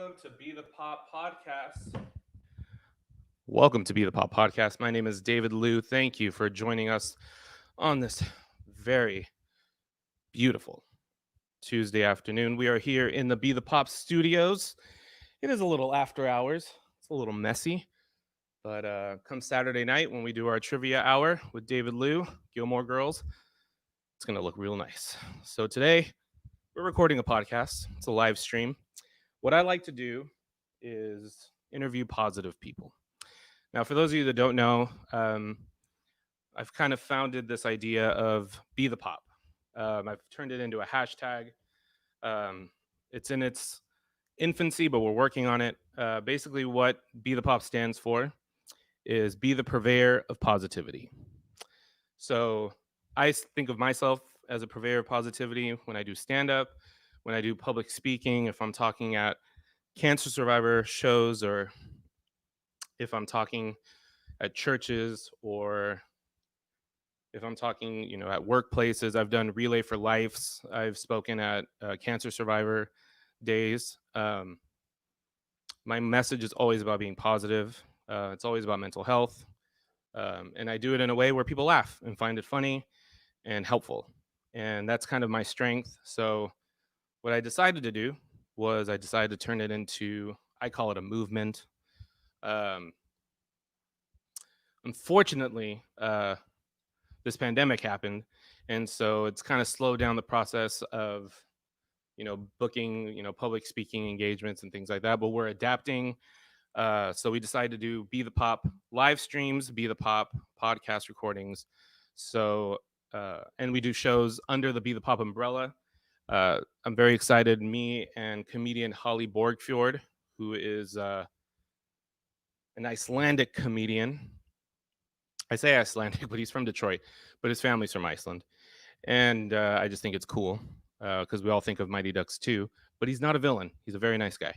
welcome to Be the Pop Podcast. Welcome to Be the Pop Podcast. My name is David Liu. Thank you for joining us on this very beautiful Tuesday afternoon. We are here in the Be the Pop studios. It is a little after hours. It's a little messy, but come Saturday night when we do our trivia hour with David Liu, Gilmore Girls, it's going to look real nice. So today we're recording a podcast. It's a live stream. What I like to do is interview positive people. Now, for those of you that don't know, I've kind of founded this idea of Be the Pop. I've turned it into a hashtag. It's in its infancy, but we're working on it. Basically, what Be the Pop stands for is be the purveyor of positivity. So I think of myself as a purveyor of positivity when I do stand up, when I do public speaking, if I'm talking at cancer survivor shows, or if I'm talking at churches, or if I'm talking, at workplaces. I've done Relay for Lives. I've spoken at cancer survivor days. My message is always about being positive. It's always about mental health. And I do it in a way where people laugh and find it funny and helpful. And that's kind of my strength. So what I decided to do was I decided to turn it into, I call it a movement. Unfortunately, this pandemic happened, and so it's kind of slowed down the process of booking public speaking engagements and things like that, but we're adapting. So we decided to do Be the Pop live streams, Be the Pop podcast recordings. So and we do shows under the Be the Pop umbrella. I'm very excited. Me and comedian Holly Borgfjord, who is an Icelandic comedian. I say Icelandic, but he's from Detroit, but his family's from Iceland. And I just think it's cool because we all think of Mighty Ducks 2, but he's not a villain. He's a very nice guy.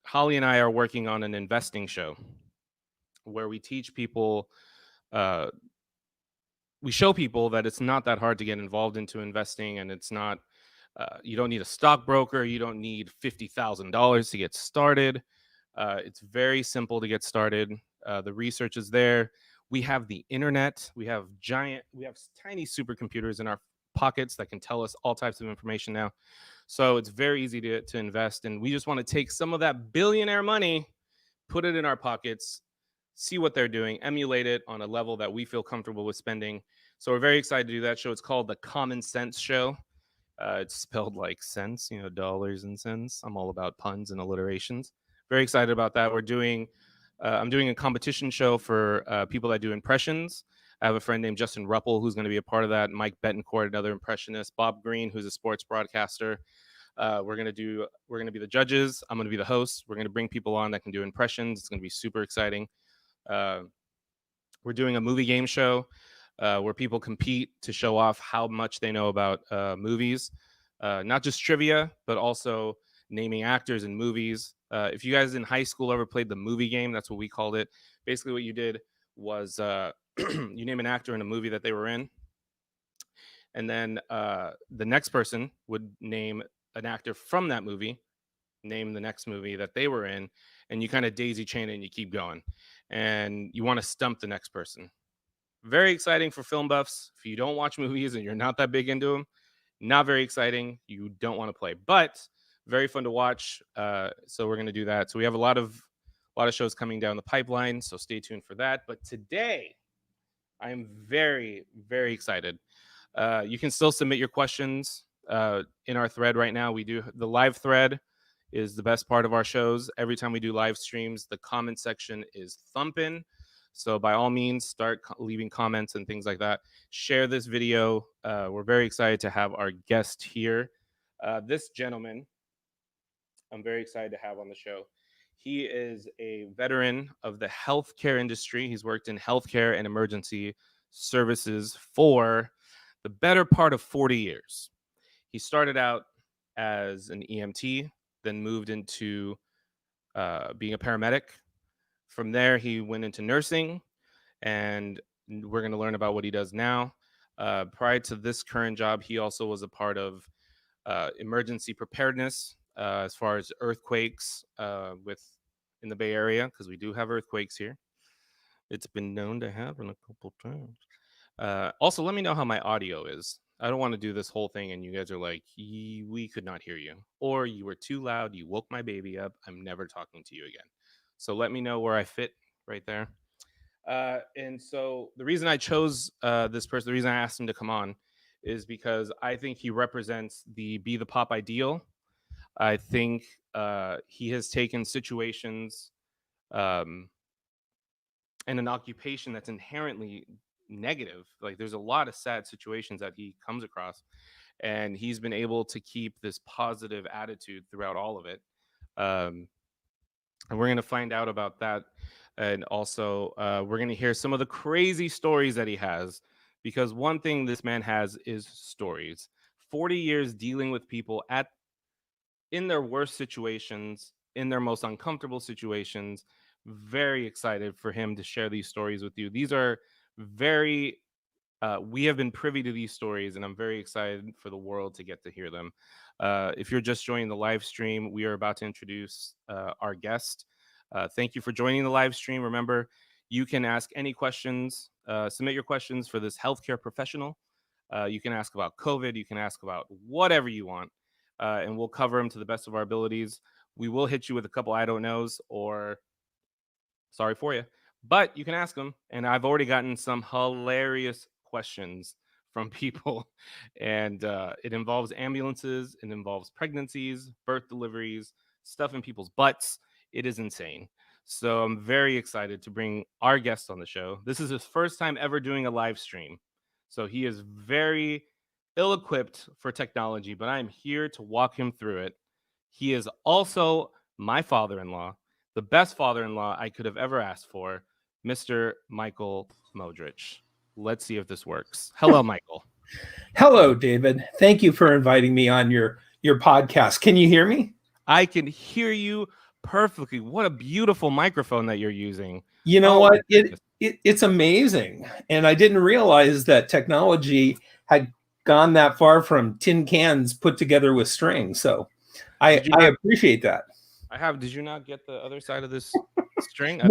Holly and I are working on an investing show where we teach people, we show people that it's not that hard to get involved into investing, and it's not, you don't need a stockbroker. You don't need $50,000 to get started. It's very simple to get started. The research is there. We have the internet. We have tiny supercomputers in our pockets that can tell us all types of information now. So it's very easy to invest. And we just want to take some of that billionaire money, put it in our pockets, see what they're doing, emulate it on a level that we feel comfortable with spending. So we're very excited to do that show. It's called the Common Sense Show. It's spelled like cents, dollars and cents. I'm all about puns and alliterations. Very excited about that. I'm doing a competition show for people that do impressions. I have a friend named Justin Ruppel who's going to be a part of that. Mike Betancourt, another impressionist. Bob Green, who's a sports broadcaster. We're going to be the judges. I'm going to be the host. We're going to bring people on that can do impressions. It's going to be super exciting. We're doing a movie game show where people compete to show off how much they know about movies. Not just trivia, but also naming actors in movies. If you guys in high school ever played the movie game, that's what we called it. Basically what you did was you name an actor in a movie that they were in, and then the next person would name an actor from that movie, name the next movie that they were in, and you kind of daisy chain it and you keep going. And you want to stump the next person. Very exciting for film buffs. If you don't watch movies and you're not that big into them, not very exciting. You don't want to play, but very fun to watch. So we're going to do that. So we have a lot of shows coming down the pipeline. So stay tuned for that. But today, I am very, very excited. You can still submit your questions in our thread right now. We do the live thread is the best part of our shows. Every time we do live streams, the comment section is thumping. So by all means, start leaving comments and things like that. Share this video. We're very excited to have our guest here. This gentleman, I'm very excited to have on the show. He is a veteran of the healthcare industry. He's worked in healthcare and emergency services for the better part of 40 years. He started out as an EMT, then moved into being a paramedic. From there, he went into nursing, and we're going to learn about what he does now. Prior to this current job, he also was a part of emergency preparedness as far as earthquakes in the Bay Area, because we do have earthquakes here. It's been known to happen a couple times. Also, let me know how my audio is. I don't want to do this whole thing and you guys are like, we could not hear you. Or you were too loud. You woke my baby up. I'm never talking to you again. So let me know where I fit right there. And so the reason I chose this person, the reason I asked him to come on is because I think he represents the be the pop ideal. I think he has taken situations um, and an occupation that's inherently negative. Like there's a lot of sad situations that he comes across, and he's been able to keep this positive attitude throughout all of it. Um, and we're going to find out about that. And also, we're going to hear some of the crazy stories that he has, because one thing this man has is stories. 40 years dealing with people in their worst situations, in their most uncomfortable situations. Very excited for him to share these stories with you. These are very we have been privy to these stories, and I'm very excited for the world to get to hear them. If you're just joining the live stream, we are about to introduce our guest. Thank you for joining the live stream. Remember, you can ask any questions, submit your questions for this healthcare professional. You can ask about COVID, you can ask about whatever you want, and we'll cover them to the best of our abilities. We will hit you with a couple I don't knows, or sorry for you, but you can ask them. And I've already gotten some hilarious questions from people, and it involves ambulances, it involves pregnancies, birth deliveries, stuff in people's butts. It is insane. So I'm very excited to bring our guest on the show. This is his first time ever doing a live stream, so he is very ill-equipped for technology, but I'm here to walk him through it. He is also my father-in-law, the best father-in-law I could have ever asked for, Mr. Michael Modrich. Let's see if this works. Hello, Michael. Hello, David. Thank you for inviting me on your podcast. Can you hear me? I can hear you perfectly. What a beautiful microphone that you're using. You know what? It's amazing. And I didn't realize that technology had gone that far from tin cans put together with strings. So I appreciate that. Did you not get the other side of this string?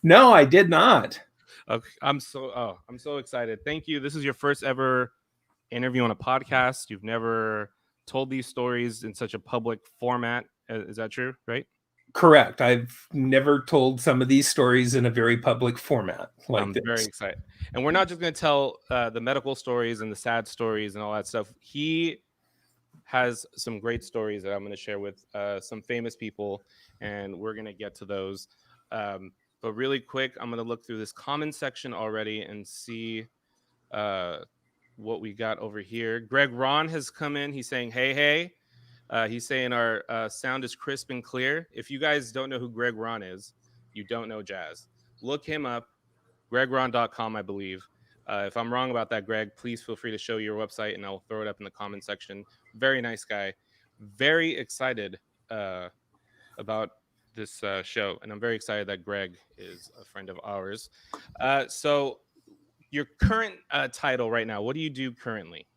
No, I did not. Okay, I'm so excited. Thank you. This is your first ever interview on a podcast. You've never told these stories in such a public format. Is that true, right? Correct. I've never told some of these stories in a very public format like this. I'm very excited. And we're not just going to tell the medical stories and the sad stories and all that stuff. He has some great stories that I'm going to share with some famous people, and we're going to get to those. But really quick, I'm going to look through this comment section already and see what we got over here. Greg Ron has come in. He's saying, hey. He's saying our sound is crisp and clear. If you guys don't know who Greg Ron is, you don't know jazz. Look him up, gregron.com, I believe. If I'm wrong about that, Greg, please feel free to show your website, and I'll throw it up in the comment section. Very nice guy. Very excited about this show, and I'm very excited that Greg is a friend of ours. So your current title right now, what do you do currently?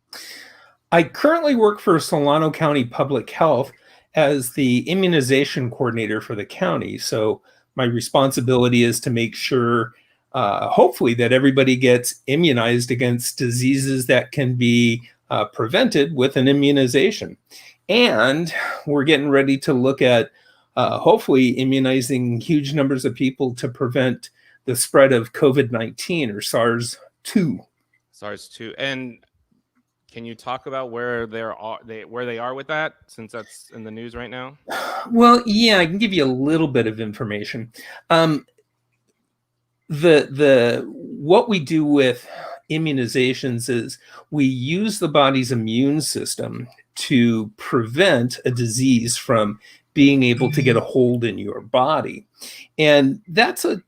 I currently work for Solano County Public Health as the immunization coordinator for the county. So my responsibility is to make sure, hopefully, that everybody gets immunized against diseases that can be prevented with an immunization. And we're getting ready to look at hopefully immunizing huge numbers of people to prevent the spread of COVID-19 or SARS-2. SARS-2. And can you talk about where they are with that, since that's in the news right now? Well, yeah, I can give you a little bit of information. What we do with immunizations is we use the body's immune system to prevent a disease from being able to get a hold in your body. And that's a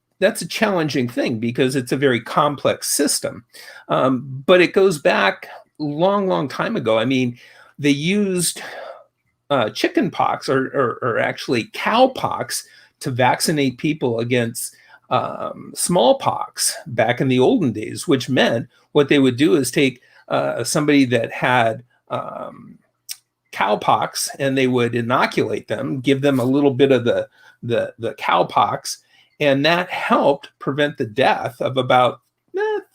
challenging thing because it's a very complex system. But it goes back long time ago. I mean, they used chicken pox or actually cowpox to vaccinate people against smallpox back in the olden days, which meant what they would do is take somebody that had cowpox, and they would inoculate them, give them a little bit of the cowpox, and that helped prevent the death of about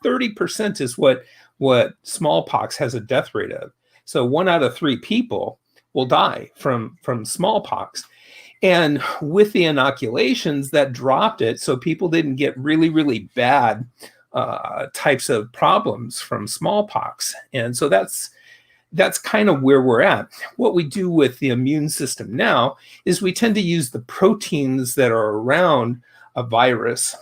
30% is what smallpox has a death rate of. So 1 out of 3 people will die from smallpox. And with the inoculations, that dropped it, so people didn't get really, really bad types of problems from smallpox. And so that's kind of where we're at. What we do with the immune system now is we tend to use the proteins that are around a virus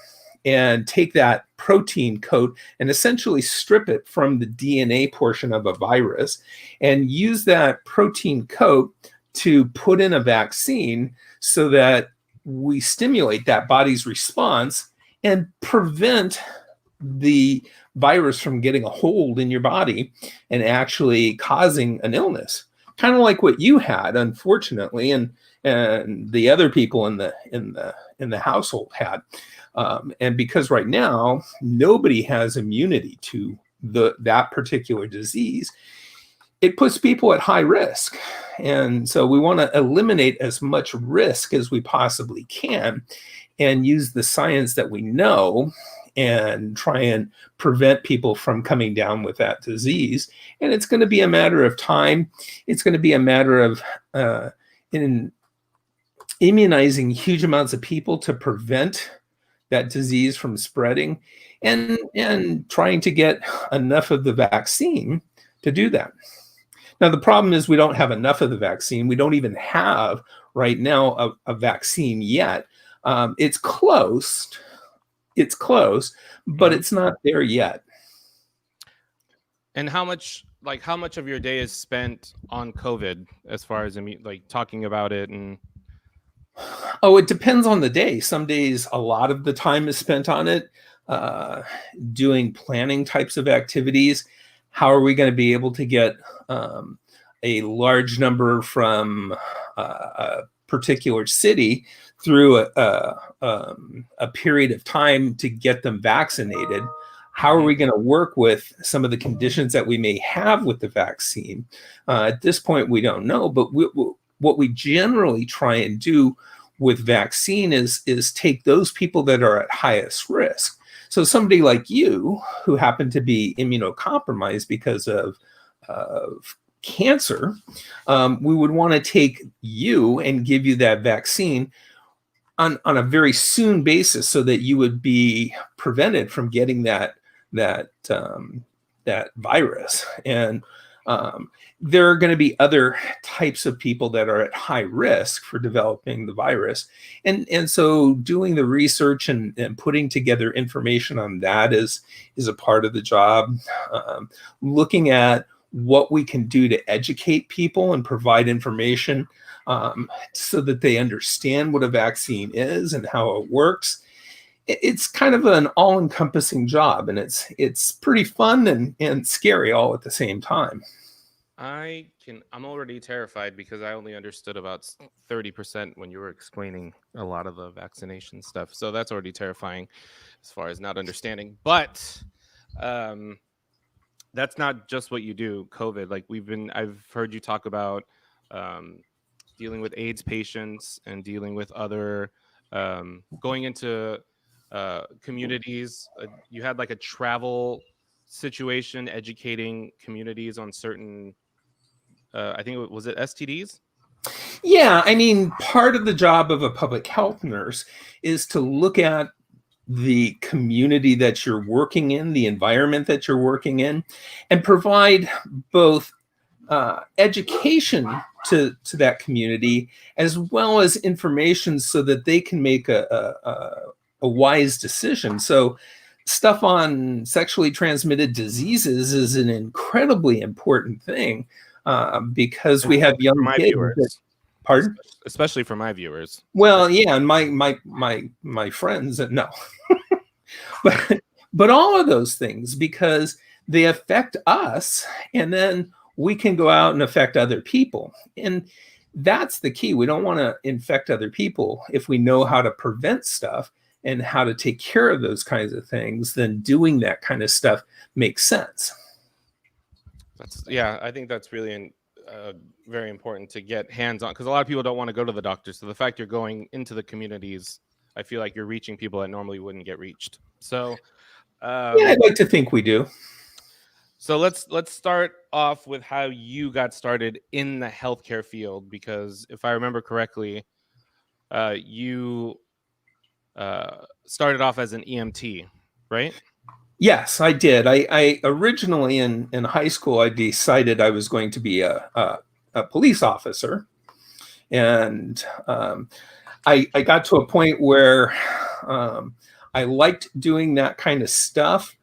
and take that protein coat and essentially strip it from the DNA portion of a virus and use that protein coat to put in a vaccine so that we stimulate that body's response and prevent the virus from getting a hold in your body and actually causing an illness, kind of like what you had, unfortunately, and the other people in the household had. And because right now nobody has immunity to that particular disease, it puts people at high risk. And so we want to eliminate as much risk as we possibly can and use the science that we know and try and prevent people from coming down with that disease. And it's going to be a matter of time. It's going to be a matter of immunizing huge amounts of people to prevent that disease from spreading, and trying to get enough of the vaccine to do that. Now, the problem is we don't have enough of the vaccine. We don't even have right now a vaccine yet. It's close. It's close, but it's not there yet. And how much of your day is spent on COVID as far as like talking about it? And oh, it depends on the day. Some days a lot of the time is spent on it, doing planning types of activities. How are we going to be able to get a large number from a particular city through a period of time to get them vaccinated? How are we going to work with some of the conditions that we may have with the vaccine? At this point, we don't know, but what we generally try and do with vaccine is take those people that are at highest risk. So somebody like you who happen to be immunocompromised because of cancer, we would want to take you and give you that vaccine on a very soon basis so that you would be prevented from getting that virus. And there are going to be other types of people that are at high risk for developing the virus. And so doing the research and putting together information on that is a part of the job. Looking at what we can do to educate people and provide information so that they understand what a vaccine is and how it works. It's kind of an all-encompassing job, and it's pretty fun and scary all at the same time. I'm already terrified because I only understood about 30% when you were explaining a lot of the vaccination stuff. So that's already terrifying as far as not understanding. But that's not just what you do, COVID. Like I've heard you talk about dealing with AIDS patients and dealing with other going into communities. You had like a travel situation, educating communities on certain I think was it STDs? Yeah, I mean, part of the job of a public health nurse is to look at the community that you're working in, the environment that you're working in, and provide both education to that community as well as information so that they can make a wise decision. So stuff on sexually transmitted diseases is an incredibly important thing because we have young my kids. Viewers. Pardon? Especially for my viewers. Well, yeah, and my friends, no. but all of those things, because they affect us, and then we can go out and affect other people. And that's the key. We don't want to infect other people. If we know how to prevent stuff and how to take care of those kinds of things, then doing that kind of stuff makes sense. I think that's really very important to get hands on, because a lot of people don't want to go to the doctor. So the fact you're going into the communities, I feel like you're reaching people that normally wouldn't get reached. So Yeah, um, I'd like to think we do. so let's start off with how you got started in the healthcare field, because if I remember correctly, you started off as an EMT, right? Yes, I did. I originally in high school, I decided I was going to be a police officer, and I got to a point where I liked doing that kind of stuff,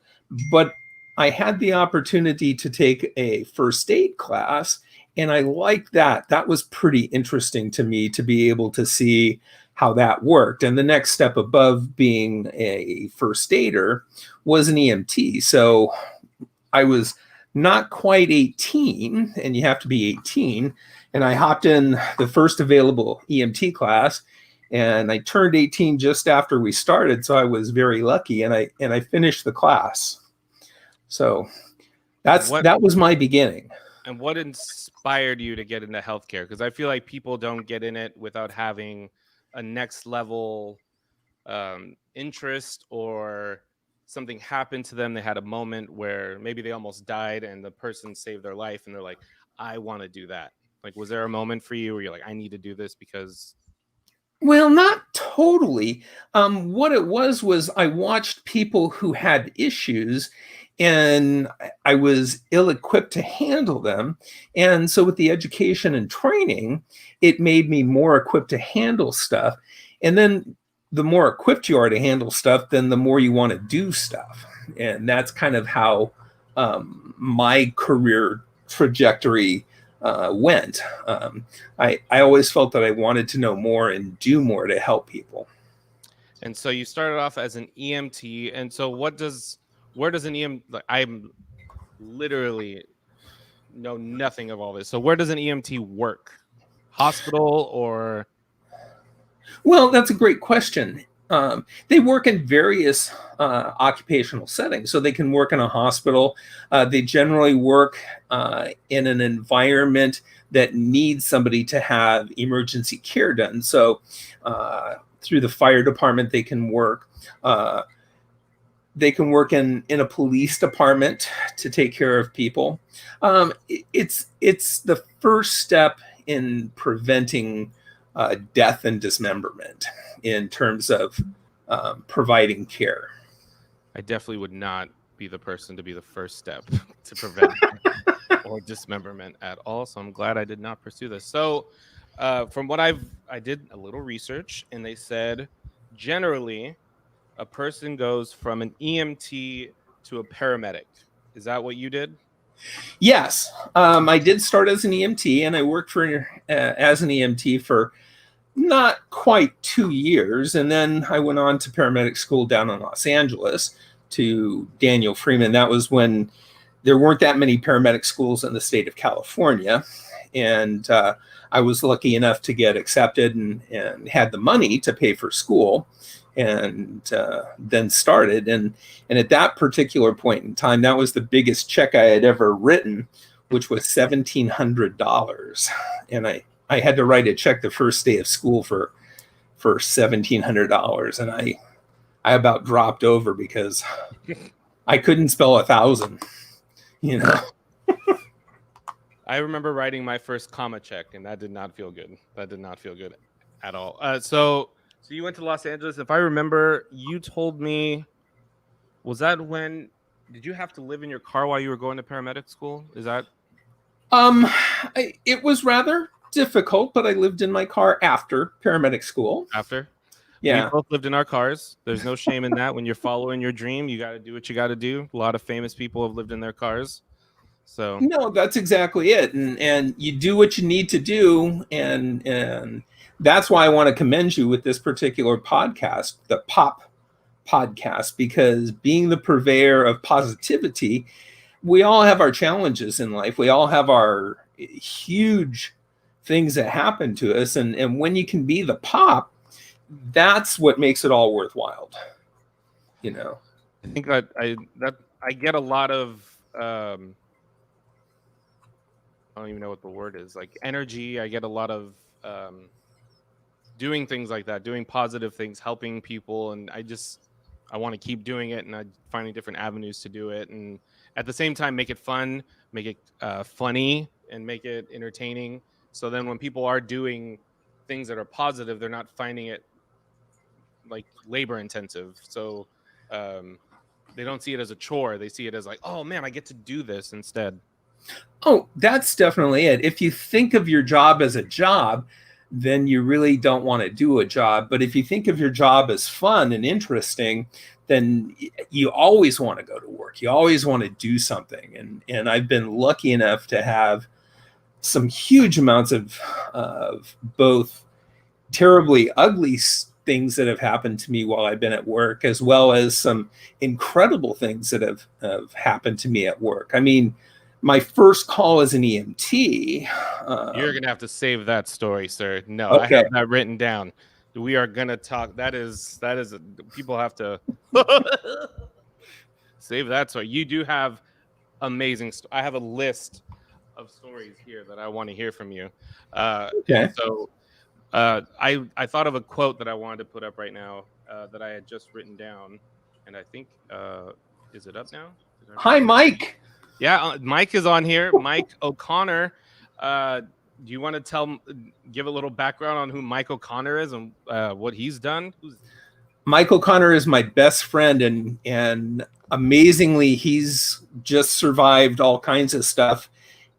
but I had the opportunity to take a first aid class, and I liked that. That was pretty interesting to me to be able to see how that worked. And the next step above being a first aider was an EMT. So I was not quite 18, and you have to be 18. And I hopped in the first available EMT class, and I turned 18 just after we started. So I was very lucky, and I finished the class. So What that was my beginning. and what inspired you to get into healthcare? Because I feel like people don't get in it without having a next level interest, or something happened to them. They had a moment where maybe they almost died and the person saved their life, and they're like, I want to do that. Like, was there a moment for you where you're like, I need to do this because Well, not totally. What it was I watched people who had issues, and I was ill equipped to handle them. And so, with the education and training, it made me more equipped to handle stuff. And then, the more equipped you are to handle stuff, then the more you want to do stuff. And that's kind of how my career trajectory went. I always felt that I wanted to know more and do more to help people. And so you started off as an EMT. And so where does an like, I'm literally know nothing of all this. So where does an EMT work? Hospital or Well, that's a great question. They work in various occupational settings. So they can work in a hospital. They generally work in an environment that needs somebody to have emergency care done. So through the fire department, they can work. They can work in a police department to take care of people. It's the first step in preventing death and dismemberment in terms of providing care. I definitely would not be the person to be the first step to prevent or dismemberment at all. So I'm glad I did not pursue this. So from what I did a little research, and they said generally a person goes from an EMT to a paramedic. Is that what you did? Yes, I did start as an EMT, and I worked for as an EMT for not quite 2 years, and then I went on to paramedic school down in Los Angeles to Daniel Freeman. That was when there weren't that many paramedic schools in the state of California, and I was lucky enough to get accepted and had the money to pay for school, and then started. And at that particular point in time, that was the biggest check I had ever written, which was $1,700, and I had to write a check the first day of school for $1,700, and I about dropped over because I couldn't spell 1,000. You know. I remember writing my first comma check, and that did not feel good. That did not feel good at all. So you went to Los Angeles. If I remember, you told me, was that when did you have to live in your car while you were going to paramedic school? Is that Um, it was rather difficult, but I lived in my car after paramedic school. after? We Yeah. both lived in our cars. There's no shame in that. When you're following your dream, you got to do what you got to do. A lot of famous people have lived in their cars. So No, that's exactly it. And you do what you need to do, and that's why I want to commend you with this particular podcast, the Pop podcast, because being the purveyor of positivity, we all have our challenges in life. We all have our huge things that happen to us, and when you can be the pop, that's what makes it all worthwhile. You know. I think that I get a lot of I don't even know what the word is, like energy. I get a lot of doing things like that, doing positive things, helping people, and I want to keep doing it, and I finding different avenues to do it, and at the same time make it fun, make it funny, and make it entertaining. So then when people are doing things that are positive, they're not finding it like labor intensive. So um, they don't see it as a chore. They see it as like, oh man, I get to do this instead. Oh, that's definitely it. If you think of your job as a job, then you really don't want to do a job. But if you think of your job as fun and interesting, then you always want to go to work. You always want to do something. And I've been lucky enough to have some huge amounts of both terribly ugly things that have happened to me while I've been at work, as well as some incredible things that have happened to me at work. I mean, my first call as an EMT. You're gonna have to save that story, sir. No, I Okay. have that written down. We are gonna talk. People have to save that story. You do have amazing. I have a list of stories here that I want to hear from you. And Okay. so I thought of a quote that I wanted to put up right now that I had just written down, and I think is it up now? Did I write Hi, it? Mike. Yeah, Mike is on here. Mike O'Connor. Do you want to give a little background on who Mike O'Connor is and what he's done? Mike O'Connor is my best friend, and amazingly, he's just survived all kinds of stuff,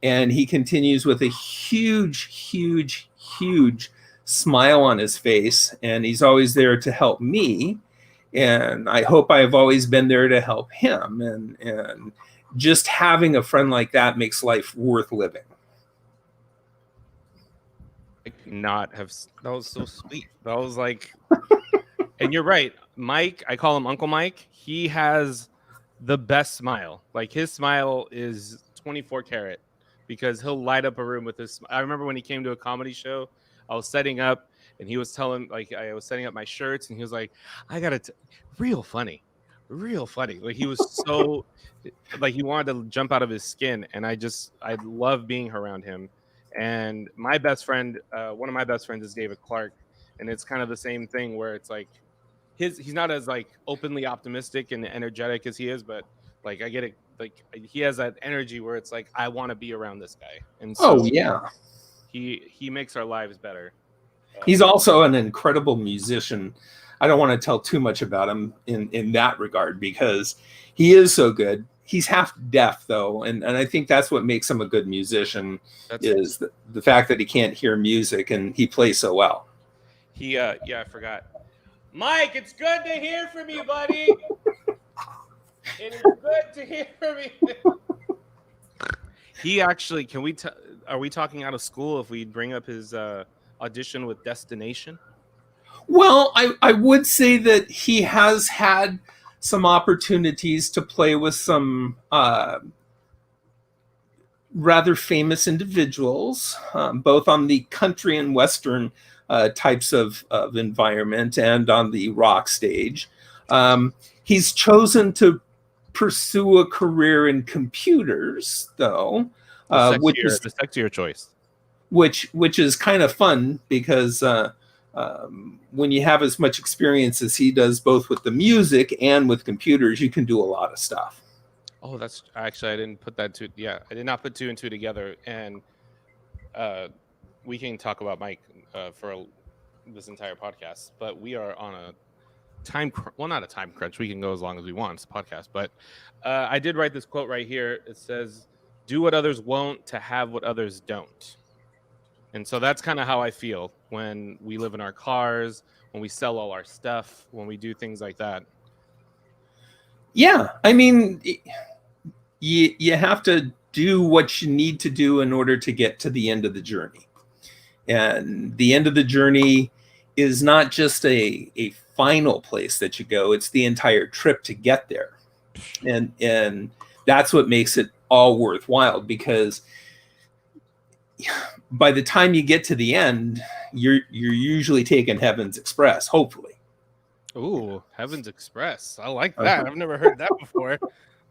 and he continues with a huge, huge, huge smile on his face, and he's always there to help me, and I hope I've always been there to help him, and just having a friend like that makes life worth living. I could not have. That was so sweet. That was like, and you're right, Mike. I call him Uncle Mike. He has the best smile. Like his smile is 24 karat because he'll light up a room with his. I remember when he came to a comedy show, I was setting up and he was telling, like, I was setting up my shirts and he was like, I got it, real funny, real funny. Like he was so, like he wanted to jump out of his skin. And I love being around him. And my best friend, one of my best friends is David Clark. And it's kind of the same thing where it's like, he's not as like openly optimistic and energetic as he is, but like I get it, like he has that energy where it's like I want to be around this guy, and Oh, so yeah. he makes our lives better. He's also an incredible musician. I don't want to tell too much about him in that regard because he is so good. He's half deaf though, and I think that's what makes him a good musician That's is the fact that he can't hear music and he plays so well. I forgot. Mike, it's good to hear from you, buddy. It is good to hear from you. He actually, are we talking out of school if we bring up his audition with Destination? Well, I would say that he has had some opportunities to play with some rather famous individuals, both on the country and western types of environment and on the rock stage. He's chosen to pursue a career in computers, though, The sexier choice. which is kind of fun because when you have as much experience as he does, both with the music and with computers, you can do a lot of stuff. Oh, that's actually I didn't put that two. Yeah, I did not put two and two together, and we can talk about Mike for this entire podcast. But we are on a well, not a time crunch. We can go as long as we want. It's a podcast, but I did write this quote right here. It says, "Do what others won't to have what others don't." And so that's kind of how I feel when we live in our cars, when we sell all our stuff, when we do things like that. Yeah, I mean, you have to do what you need to do in order to get to the end of the journey. And the end of the journey is not just a final place that you go, it's the entire trip to get there. And that's what makes it all worthwhile because by the time you get to the end, you're usually taking Heaven's Express, hopefully. Ooh, Heaven's Express. I like that. I've never heard that before.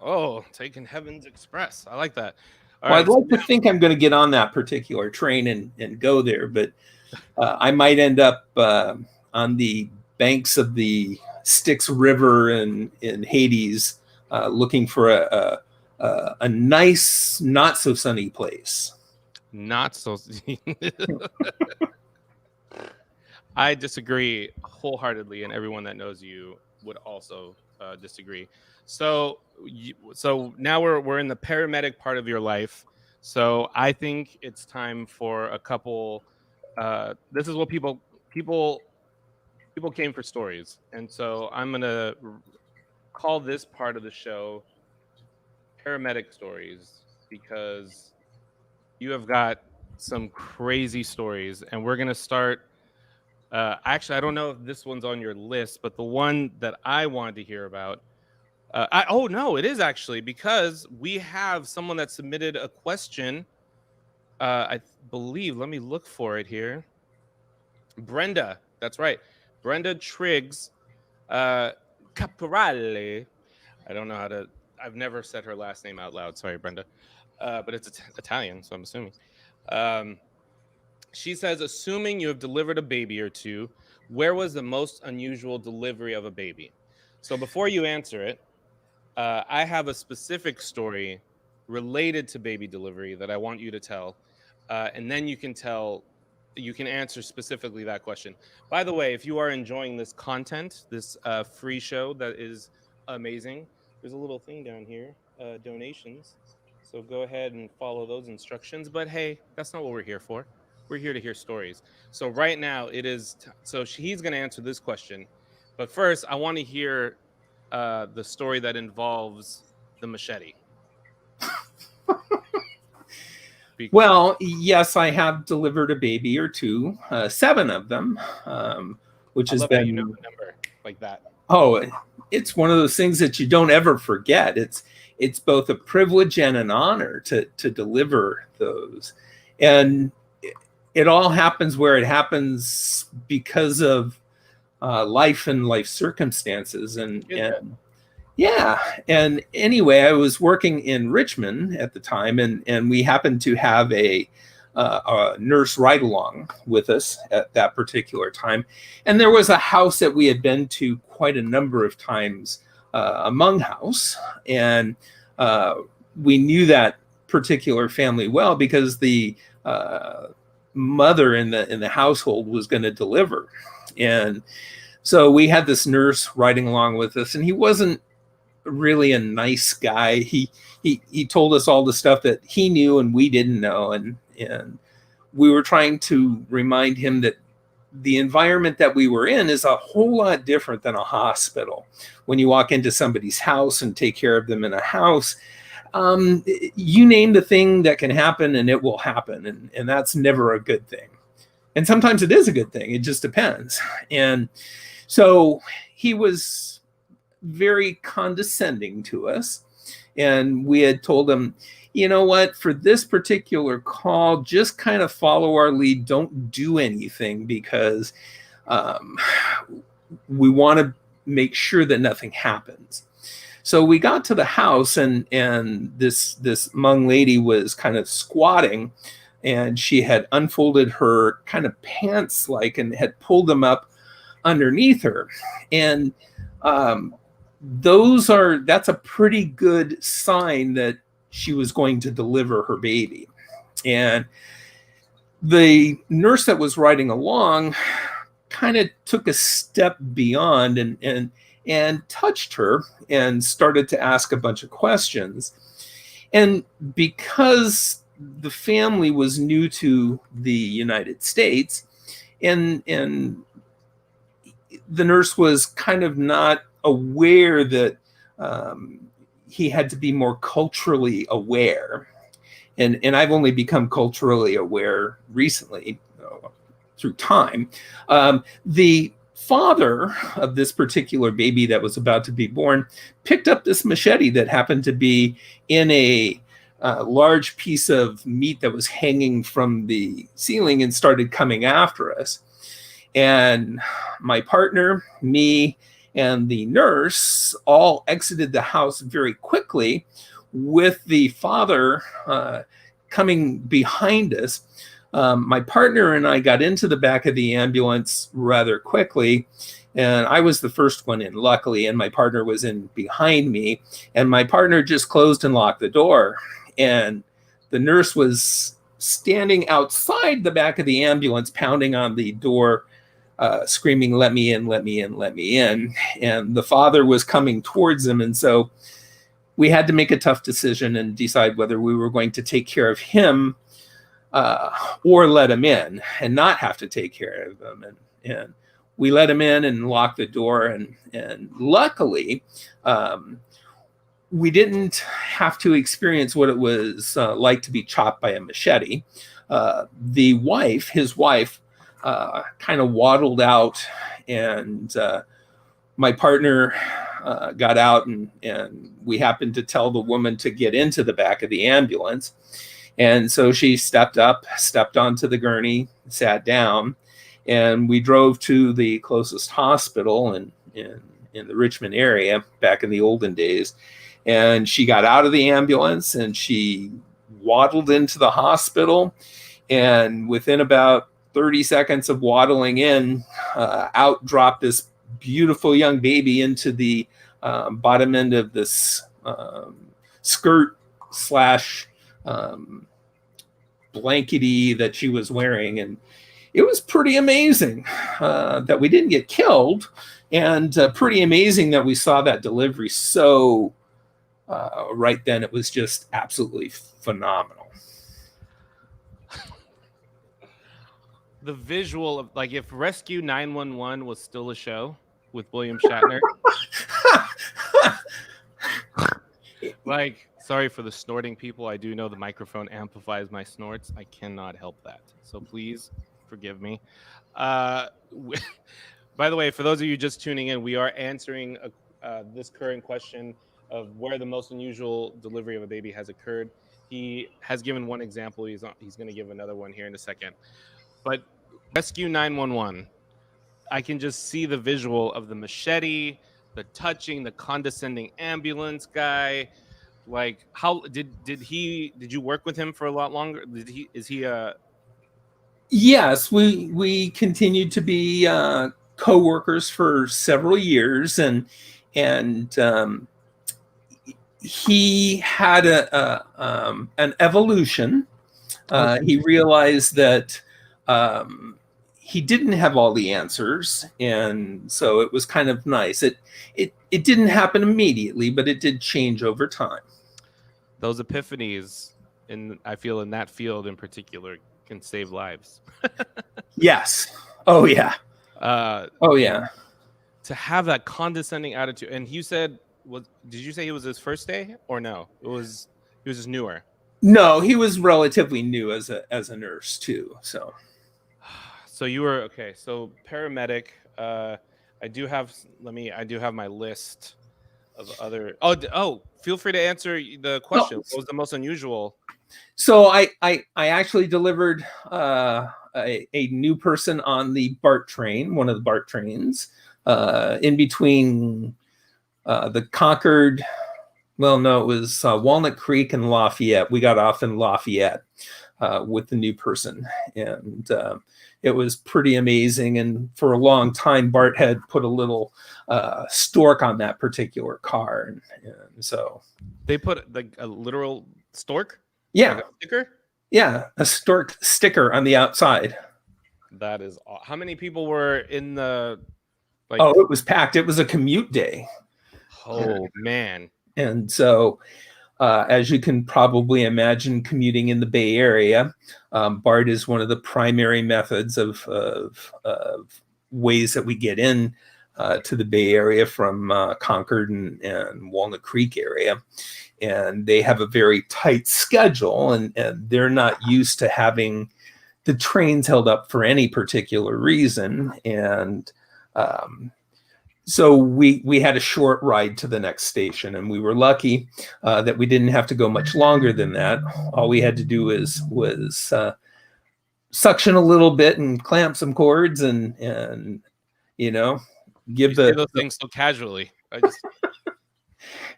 Oh, taking Heaven's Express. I like that. All Well, I'd right. like to think I'm going to get on that particular train and go there, but I might end up on the banks of the Styx River in Hades, looking for a nice, not so sunny place. Not so. I disagree wholeheartedly, and everyone that knows you would also disagree. So now we're in the paramedic part of your life. So I think it's time for a couple. This is what people people came for stories, and so I'm gonna call this part of the show paramedic stories because you have got some crazy stories, and we're gonna start. Actually, I don't know if this one's on your list, but the one that I wanted to hear about. Oh no, it is actually because we have someone that submitted a question. Believe. Let me look for it here. Brenda, that's right. Brenda Triggs, uh, Caporale. I don't know how to. I've never said her last name out loud. Sorry, Brenda. But it's Italian, so I'm assuming. Um, She says, assuming you have delivered a baby or two, where was the most unusual delivery of a baby? So before you answer it, I have a specific story related to baby delivery that I want you to tell, and then you can answer specifically that question. By the way, if you are enjoying this content, this free show that is amazing, there's a little thing down here, donations. So go ahead and follow those instructions. But hey, that's not what we're here for. We're here to hear stories. So right now it is. He's going to answer this question, but first I want to hear the story that involves the machete. Well, yes, I have delivered a baby or two, 7 of them, which I has love how you know been, the number like that. oh, it's one of those things that you don't ever forget. It's both a privilege and an honor to deliver those, and it all happens where it happens because of life and life circumstances, and yeah. And anyway, I was working in Richmond at the time, and we happened to have a nurse ride along with us at that particular time. And there was a house that we had been to quite a number of times, a Hmong house, and we knew that particular family well because the mother in the household was going to deliver, and so we had this nurse riding along with us, and he wasn't really a nice guy. He told us all the stuff that he knew and we didn't know, and we were trying to remind him that the environment that we were in is a whole lot different than a hospital. When you walk into somebody's house and take care of them in a house, you name the thing that can happen and it will happen, and that's never a good thing. And sometimes it is a good thing. It just depends. And so he was very condescending to us. And we had told him, you know what, for this particular call, just kind of follow our lead. Don't do anything because we want to make sure that nothing happens. So we got to the house, and this Hmong lady was kind of squatting, and she had unfolded her kind of pants and had pulled them up underneath her. And that's a pretty good sign that she was going to deliver her baby. And the nurse that was riding along kind of took a step beyond and touched her and started to ask a bunch of questions. And because the family was new to the United States, and the nurse was kind of not aware that he had to be more culturally aware. And I've only become culturally aware recently, through time. The father of this particular baby that was about to be born picked up this machete that happened to be in a large piece of meat that was hanging from the ceiling and started coming after us. And my partner, me, and the nurse all exited the house very quickly with the father coming behind us, my partner and I got into the back of the ambulance rather quickly. And I was the first one in, luckily, and my partner was in behind me. And my partner just closed and locked the door. And the nurse was standing outside the back of the ambulance, pounding on the door, screaming, "Let me in, let me in, let me in." And the father was coming towards him. And so we had to make a tough decision and decide whether we were going to take care of him or let him in and not have to take care of him. And we let him in and locked the door. And luckily, we didn't have to experience what it was like to be chopped by a machete. His wife, kind of waddled out, and my partner got out, and we happened to tell the woman to get into the back of the ambulance. And so she stepped onto the gurney, sat down, and we drove to the closest hospital in the Richmond area back in the olden days. And she got out of the ambulance and she waddled into the hospital. And within about 30 seconds of waddling in, out dropped this beautiful young baby into the bottom end of this skirt slash blankety that she was wearing. And it was pretty amazing that we didn't get killed, and pretty amazing that we saw that delivery so right then. It was just absolutely phenomenal. The visual of, like, if Rescue 911 was still a show with William Shatner. Like, sorry for the snorting people. I do know the microphone amplifies my snorts. I cannot help that. So please forgive me. By the way, for those of you just tuning in, we are answering this current question of where the most unusual delivery of a baby has occurred. He has given one example. He's going to give another one here in a second. But Rescue 911, I can just see the visual of the machete, the touching, the condescending ambulance guy. Like, how did you work with him for a lot longer? Is he a... Yes, we continued to be co-workers for several years, and he had an evolution. He realized that he didn't have all the answers, and so it was kind of nice. It didn't happen immediately, but it did change over time. Those epiphanies, I feel in that field in particular, can save lives. Yes. Oh yeah. Oh yeah. To have that condescending attitude, and you said, did you say it was his first day or no? He was just newer. No, he was relatively new as a nurse too. So you were okay. So paramedic. I do have my list of other. Oh, feel free to answer the question. What was the most unusual? So I actually delivered a new person on the BART train, one of the BART trains, in between the Concord. Well, no, it was Walnut Creek and Lafayette. We got off in Lafayette with the new person, and it was pretty amazing. And for a long time, BART had put a little stork on that particular car, and so they put like a literal stork. Yeah, like a sticker. Yeah, a stork sticker on the outside. That is how many people were in the? Like, oh, it was packed. It was a commute day. Oh man! And so, as you can probably imagine, commuting in the Bay Area, BART is one of the primary methods of ways that we get in to the Bay Area from Concord and Walnut Creek area. And they have a very tight schedule, and they're not used to having the trains held up for any particular reason. And so we had a short ride to the next station, and we were lucky that we didn't have to go much longer than that. All we had to do was suction a little bit and clamp some cords, and give those things so casually.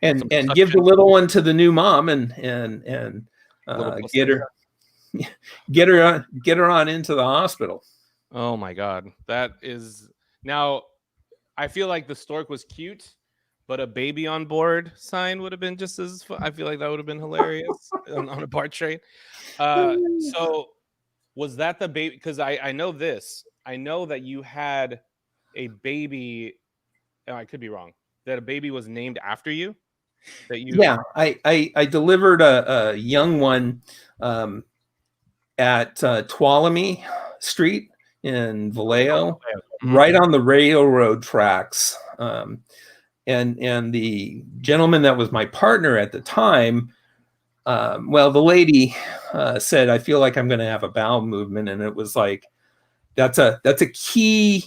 Some and give the suction, little one to the new mom and little get placenta. her get her on into the hospital. Oh my god, that is now. I feel like the stork was cute, but a baby on board sign would have been just as. I feel like that would have been hilarious on a BART train. So was that the baby? Because I know this. I know that you had a baby. Oh, I could be wrong. That a baby was named after you. That you. Yeah, I delivered a young one at Tuolumne Street in Vallejo, Mhm. right on the railroad tracks. And the gentleman that was my partner at the time, well, the lady said, "I feel like I'm going to have a bowel movement," and it was like that's a key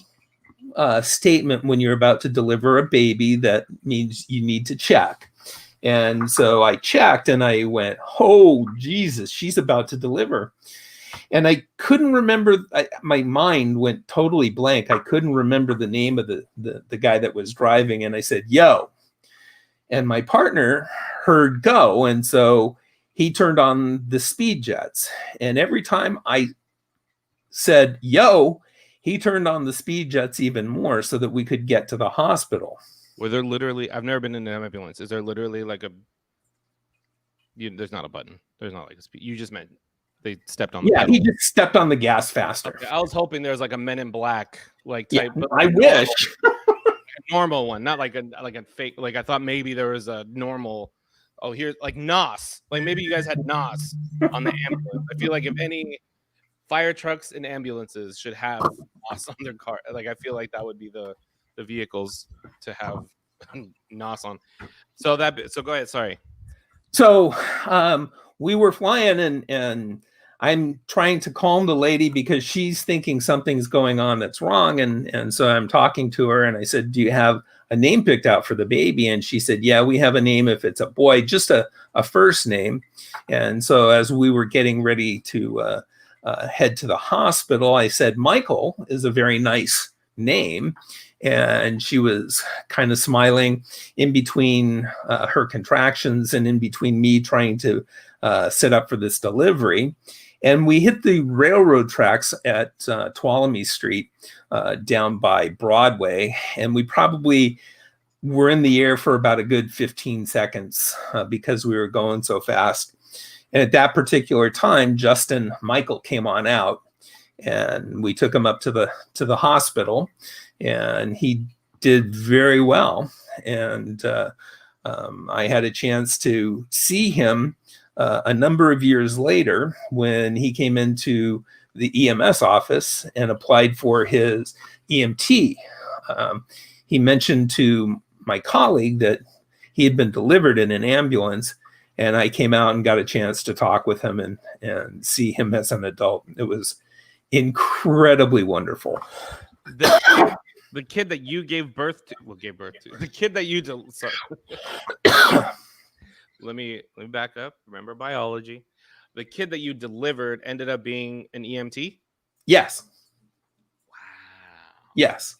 statement when you're about to deliver a baby. That means you need to check. And so I checked and I went, "Oh, Jesus, she's about to deliver." And I couldn't remember. My mind went totally blank. I couldn't remember the name of the guy that was driving. And I said, "Yo." And my partner heard go. And so he turned on the speed jets. And every time I said, "Yo," he turned on the speed jets even more so that we could get to the hospital. Were there literally? I've never been in an ambulance. Is there literally like a? There's not a button. There's not like a speed. You just meant they stepped on the Yeah, he pedal. just stepped on the gas faster. Okay, I was hoping there was like a Men in Black like Yeah, type, but I like wish. a normal one, not like a fake. Like I thought maybe there was a normal. Oh, here's like NOS. Like maybe you guys had NOS on the ambulance. I feel like if any fire trucks and ambulances should have NOS on their car, like I feel like that would be the vehicles to have NOS on. So go ahead. Sorry. So we were flying, and I'm trying to calm the lady because she's thinking something's going on that's wrong. And so I'm talking to her, and I said, "Do you have a name picked out for the baby?" And she said, "Yeah, we have a name if it's a boy, just a first name." And so as we were getting ready to head to the hospital, I said, "Michael is a very nice name." And she was kind of smiling in between her contractions and in between me trying to set up for this delivery. And we hit the railroad tracks at Tuolumne Street down by Broadway. And we probably were in the air for about a good 15 seconds because we were going so fast. And at that particular time, Justin Michael came on out, and we took him up to the hospital, and he did very well. And I had a chance to see him a number of years later when he came into the EMS office and applied for his EMT. He mentioned to my colleague that he had been delivered in an ambulance, and I came out and got a chance to talk with him and see him as an adult. It was incredibly wonderful. The kid that you gave birth to, the kid that you sorry. let me back up. Remember biology. The kid that you delivered ended up being an EMT. Yes. Wow. Yes.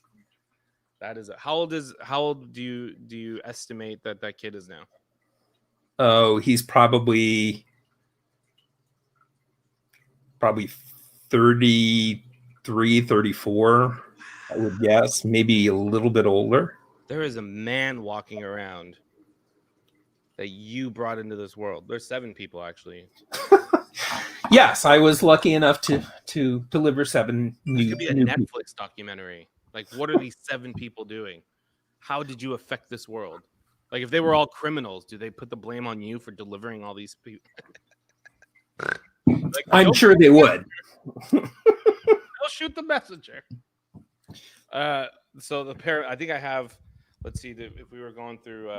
That is how old do you estimate that kid is now? Oh, he's probably 33, 34, I would guess, maybe a little bit older. There is a man walking around that you brought into this world. There's 7 people actually. Yes, I was lucky enough to deliver 7 This new could be a people. Netflix documentary. Like, what are these 7 people doing? How did you affect this world? Like, if they were all criminals, do they put the blame on you for delivering all these people? Like, I'm sure they would. They'll shoot the messenger. So the pair, I think I have. Let's see if we were going through.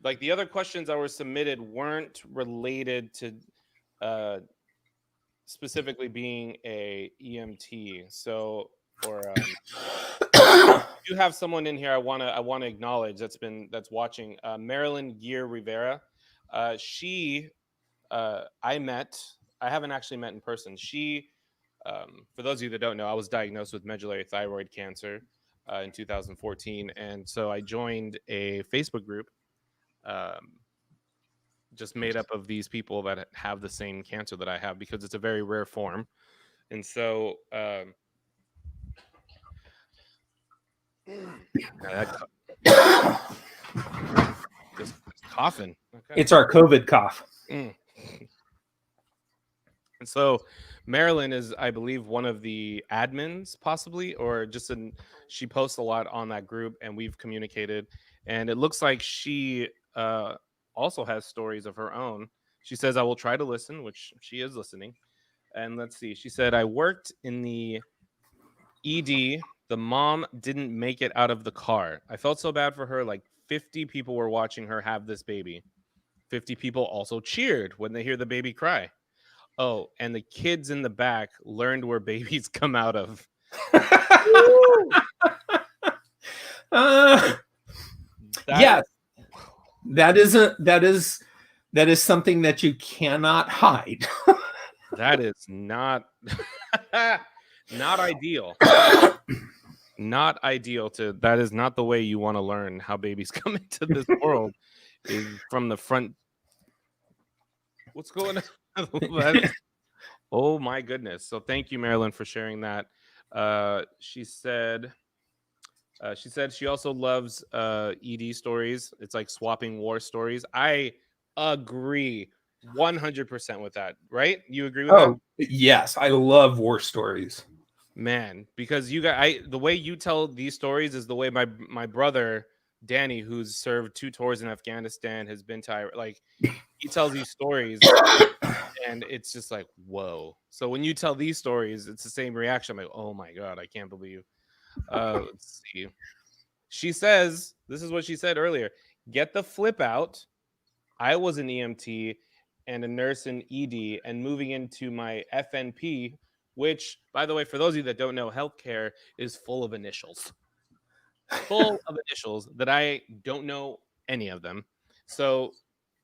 Like the other questions that were submitted weren't related to specifically being a EMT. So, or you have someone in here I wanna acknowledge that's watching. Marilyn Gear Rivera. She I haven't actually met in person. She for those of you that don't know, I was diagnosed with medullary thyroid cancer in 2014, and so I joined a Facebook group um, just made up of these people that have the same cancer that I have, because it's a very rare form. And so that just coughing. Okay. It's our COVID cough. Mm. And so Marilyn is, I believe, one of the admins, possibly, or just she posts a lot on that group, and we've communicated. And it looks like she also has stories of her own. She says, I will try to listen, which she is listening. And let's see. She said, I worked in the ED. The mom didn't make it out of the car. I felt so bad for her. Like 50 people were watching her have this baby. 50 people also cheered when they hear the baby cry. Oh, and the kids in the back learned where babies come out of. Yeah, that is something that you cannot hide. That is not not ideal. Not ideal that is not the way you want to learn how babies come into this world, is from the front. What's going on? Oh my goodness. So thank you, Marilyn, for sharing that. She said she also loves ED stories. It's like swapping war stories. I agree 100% with that. Right? You agree with that? Yes, I love war stories. Man, because the way you tell these stories is the way my brother Danny, who's served 2 tours in Afghanistan, has been to, like, he tells these stories and it's just like, whoa. So when you tell these stories, it's the same reaction. I'm like, oh my God, I can't believe. Let's see. She says, this is what she said earlier. Get the flip out. I was an EMT and a nurse in ED, and moving into my FNP, which, by the way, for those of you that don't know, healthcare is full of initials. Full of initials that I don't know any of them. So,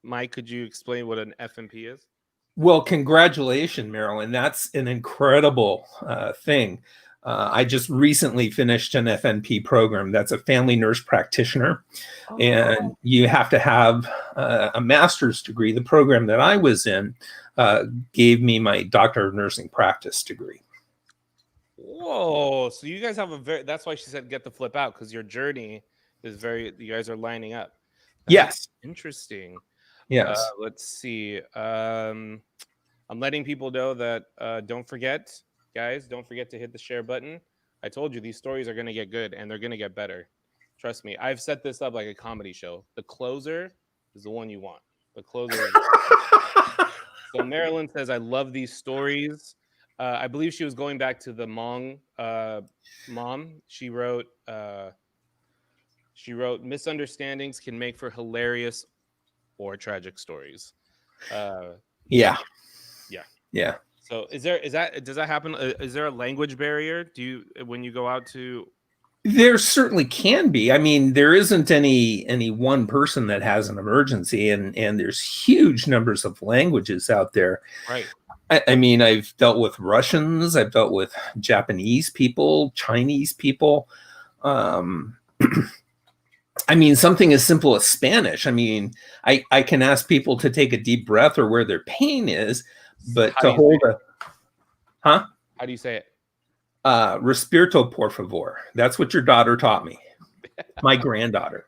Mike, could you explain what an FNP is? Well, congratulations, Marilyn. That's an incredible thing. I just recently finished an FNP program. That's a family nurse practitioner. Oh. And you have to have a master's degree. The program that I was in gave me my doctor of nursing practice degree. Whoa. So you guys have that's why she said get the flip out, because your journey is you guys are lining up. That's yes. Interesting. Yes. Let's see. I'm letting people know that don't forget, guys, don't forget to hit the share button. I told you these stories are going to get good, and they're going to get better. Trust me. I've set this up like a comedy show. The closer is the one you want. The closer. So Marilyn says, I love these stories. I believe she was going back to the Hmong mom. She wrote, misunderstandings can make for hilarious or tragic stories. Yeah. So does that happen? Is there a language barrier? When you go out to? There certainly can be. I mean, there isn't any one person that has an emergency, and there's huge numbers of languages out there. Right. I mean, I've dealt with Russians, I've dealt with Japanese people, Chinese people. I mean, something as simple as Spanish. I mean, I can ask people to take a deep breath or where their pain is, but to hold a, huh? How do you say it? Respirto, por favor. That's what your daughter taught me. My granddaughter.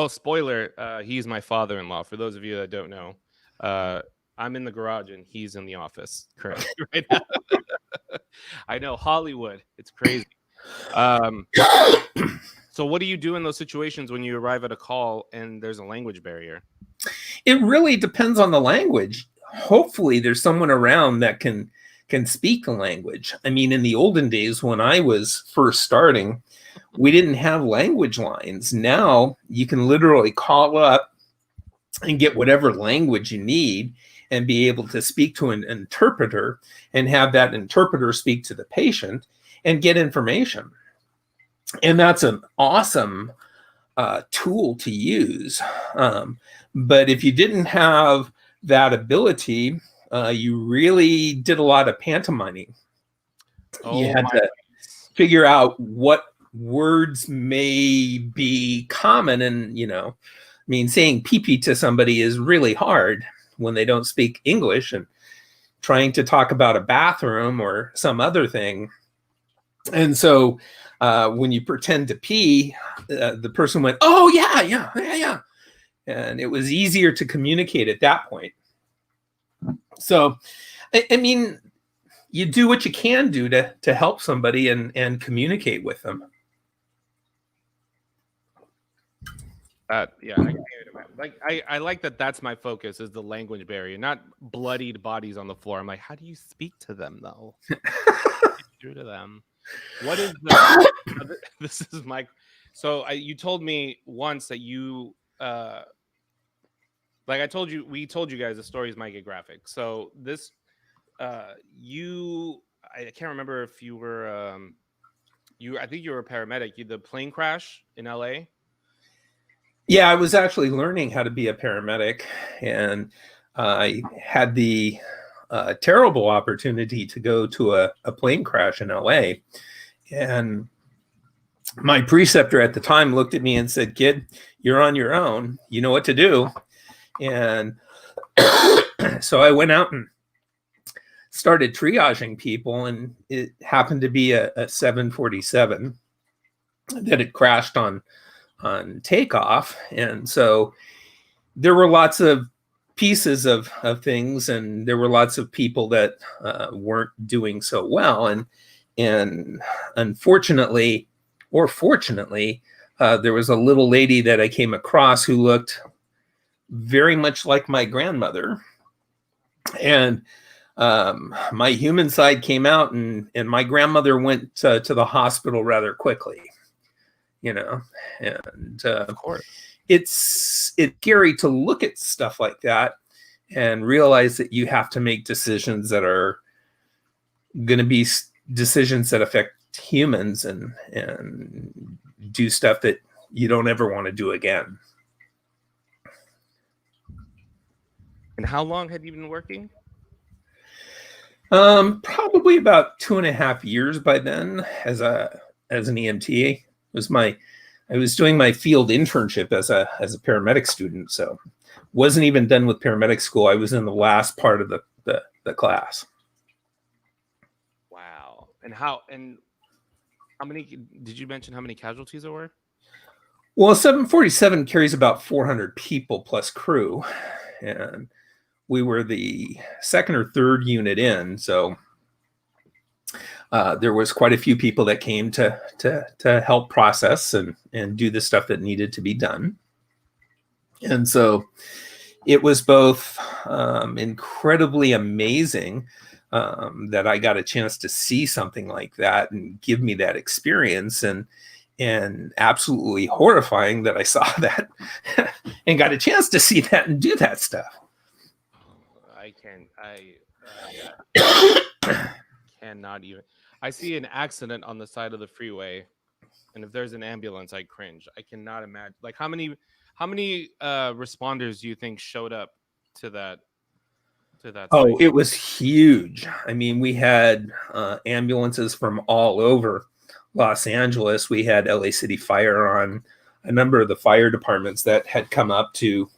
Spoiler. He's my father-in-law. For those of you that don't know, I'm in the garage and he's in the office currently right now. I know, Hollywood. It's crazy. So what do you do in those situations when you arrive at a call and there's a language barrier? It really depends on the language. Hopefully there's someone around that can speak the language. I mean, in the olden days when I was first starting, we didn't have language lines. Now you can literally call up and get whatever language you need and be able to speak to an interpreter and have that interpreter speak to the patient and get information. And that's an awesome tool to use. But if you didn't have that ability, you really did a lot of pantomiming. You had to figure out what words may be common, and I mean, saying pee-pee to somebody is really hard when they don't speak English, and trying to talk about a bathroom or some other thing. And so when you pretend to pee, the person went, "Oh, yeah, yeah, yeah, yeah." And it was easier to communicate at that point. So, I mean, you do what you can do to help somebody and communicate with them. Yeah, I can't even imagine. Like I like that. That's my focus is the language barrier, not bloodied bodies on the floor. I'm like, how do you speak to them though? Through to them. What is the? This is my. So you told me once that you like I told you we told you guys the stories might get graphic. So this you I can't remember if you were I think you were a paramedic. The plane crash in LA. Yeah, I was actually learning how to be a paramedic, and I had the terrible opportunity to go to a plane crash in LA. And my preceptor at the time looked at me and said, "Kid, you're on your own. You know what to do." And so I went out and started triaging people, and it happened to be a 747 that had crashed on takeoff. And so there were lots of pieces of things, and there were lots of people that weren't doing so well. And unfortunately, or fortunately, there was a little lady that I came across who looked very much like my grandmother. And my human side came out, and my grandmother went to the hospital rather quickly, and Of course. it's scary to look at stuff like that and realize that you have to make decisions that are going to be decisions that affect humans, and do stuff that you don't ever want to do again. And how long had you been working? Probably about 2.5 years by then as an EMT. I was doing my field internship as a paramedic student, so wasn't even done with paramedic school. I was in the last part of the class. Wow. And how many did you mention how many casualties there were? Well, 747 carries about 400 people plus crew, and we were the second or third unit in, so there was quite a few people that came to help process and do the stuff that needed to be done. And so it was both incredibly amazing that I got a chance to see something like that and give me that experience, and absolutely horrifying that I saw that and got a chance to see that and do that stuff. I cannot even. I see an accident on the side of the freeway, and if there's an ambulance, I cringe. I cannot imagine. Like how many responders do you think showed up to that Oh, site? it was huge. I mean, we had ambulances from all over Los Angeles. We had LA City Fire on, a number of the fire departments that had come up to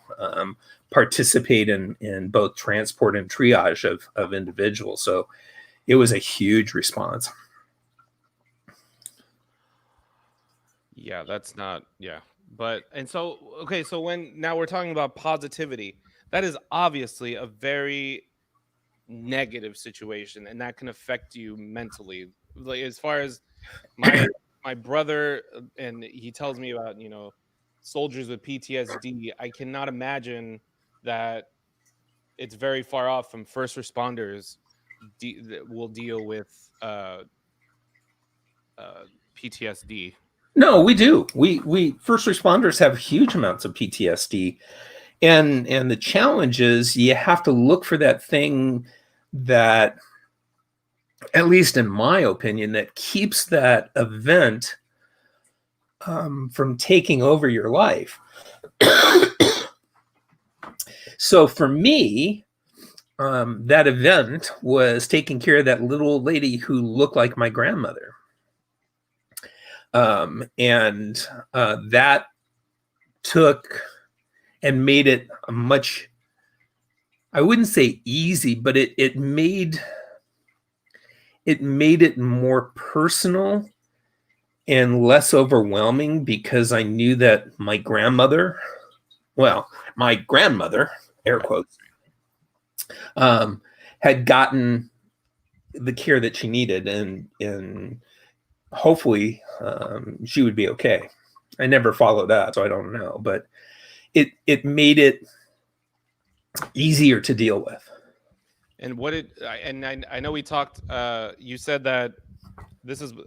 participate in both transport and triage of individuals. So it was a huge response. Yeah, that's not. Yeah, but and so okay, so when now we're talking about positivity, that is obviously a very negative situation, and that can affect you mentally. Like as far as my brother, and he tells me about soldiers with PTSD. I cannot imagine that it's very far off from first responders that will deal with PTSD. No, we do. We first responders have huge amounts of PTSD, and the challenge is you have to look for that thing that, at least in my opinion, that keeps that event from taking over your life. So for me, that event was taking care of that little lady who looked like my grandmother. And that took and made it a much, I wouldn't say easy, but it made it more personal and less overwhelming, because I knew that my grandmother, air quotes, had gotten the care that she needed, and hopefully she would be okay. I never followed up, so I don't know, but it made it easier to deal with. And I know we talked. You said that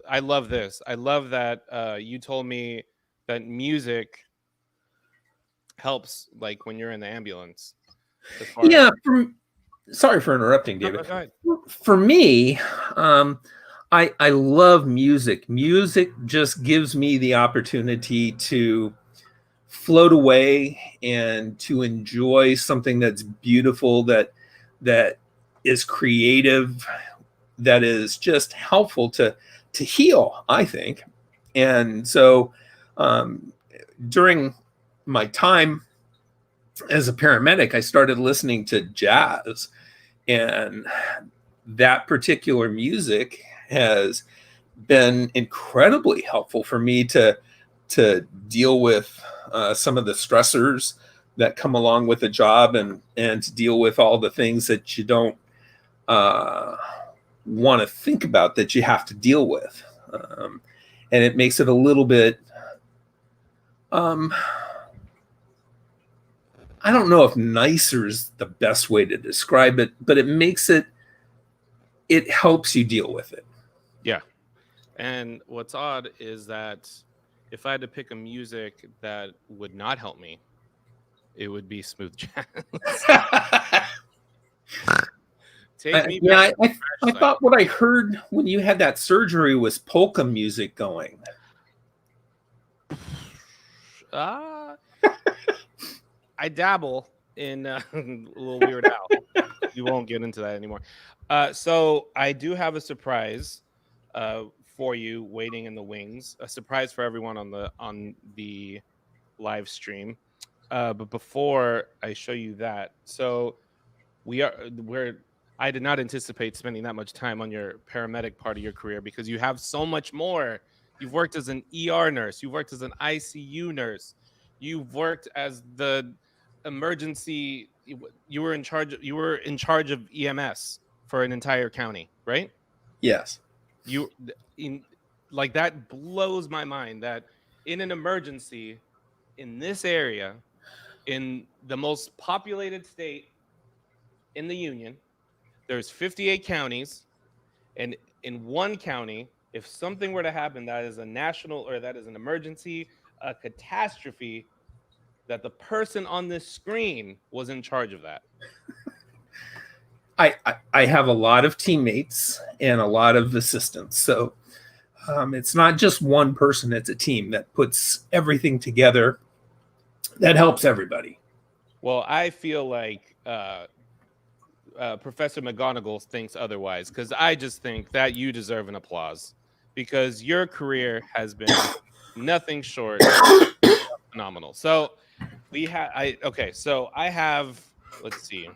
I love this. I love that you told me that music helps, like when you're in the ambulance. As far Yeah. as Sorry for interrupting, no, David. go ahead. For me, I love music. Music just gives me the opportunity to float away and to enjoy something that's beautiful, that is creative, that is just helpful to heal, I think. And so um, during my time as a paramedic, I started listening to jazz, and that particular music has been incredibly helpful for me to deal with some of the stressors that come along with the job, and to deal with all the things that you don't want to think about, that you have to deal with. And it makes it a little bit, I don't know if nicer is the best way to describe it, but it helps you deal with it. Yeah. And what's odd is that if I had to pick a music that would not help me, it would be smooth jazz. Take me Yeah, back. I thought what I heard when you had that surgery was polka music going. I dabble in a little Weird Al. You won't get into that anymore. So I do have a surprise for you waiting in the wings. A surprise for everyone on the live stream. But before I show you that, so I did not anticipate spending that much time on your paramedic part of your career, because you have so much more. You've worked as an ER nurse, you've worked as an ICU nurse, you've worked as the emergency, you were in charge of EMS for an entire county, right? Yes. You in Like, that blows my mind that in an emergency in this area, in the most populated state in the union, there's 58 counties, and in one county, if something were to happen that is a national, or that is an emergency, a catastrophe, that the person on this screen was in charge of that. I have a lot of teammates and a lot of assistants, so it's not just one person; it's a team that puts everything together, that helps everybody. Well, I feel like Professor McGonagall thinks otherwise, because I just think that you deserve an applause, because your career has been nothing short of phenomenal. So I have, let's see.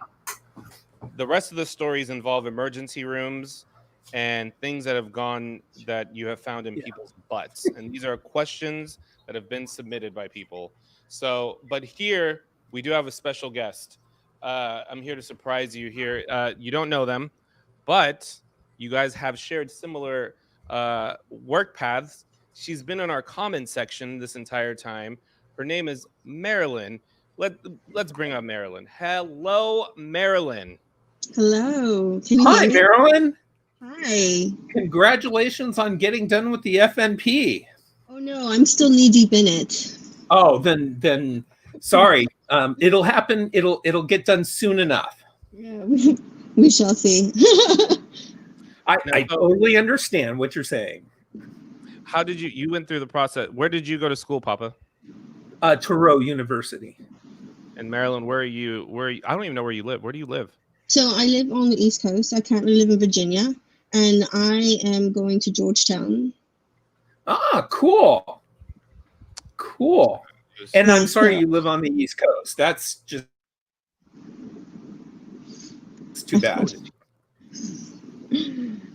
The rest of the stories involve emergency rooms and things that you have found in Yeah. people's butts. And these are questions that have been submitted by people. So, but here we do have a special guest. I'm here to surprise you here. You don't know them, but you guys have shared similar work paths. She's been in our comment section this entire time. Her name is Marilyn. Let's bring up Marilyn. Hello, Marilyn. Hello, can you Hi, hear me? Marilyn. Hi. Congratulations on getting done with the FNP. Oh no, I'm still knee deep in it. Oh, then sorry. It'll happen. It'll get done soon enough. Yeah, we shall see. I totally understand what you're saying. How did you went through the process? Where did you go to school, Papa? Thoreau University. And Marilyn, where are you? I don't even know where you live. Where do you live? So I live on the East Coast. I currently live in Virginia, and I am going to Georgetown. Ah, cool. Cool. And I'm Yeah, sorry so you live on the East Coast. That's just it's too bad.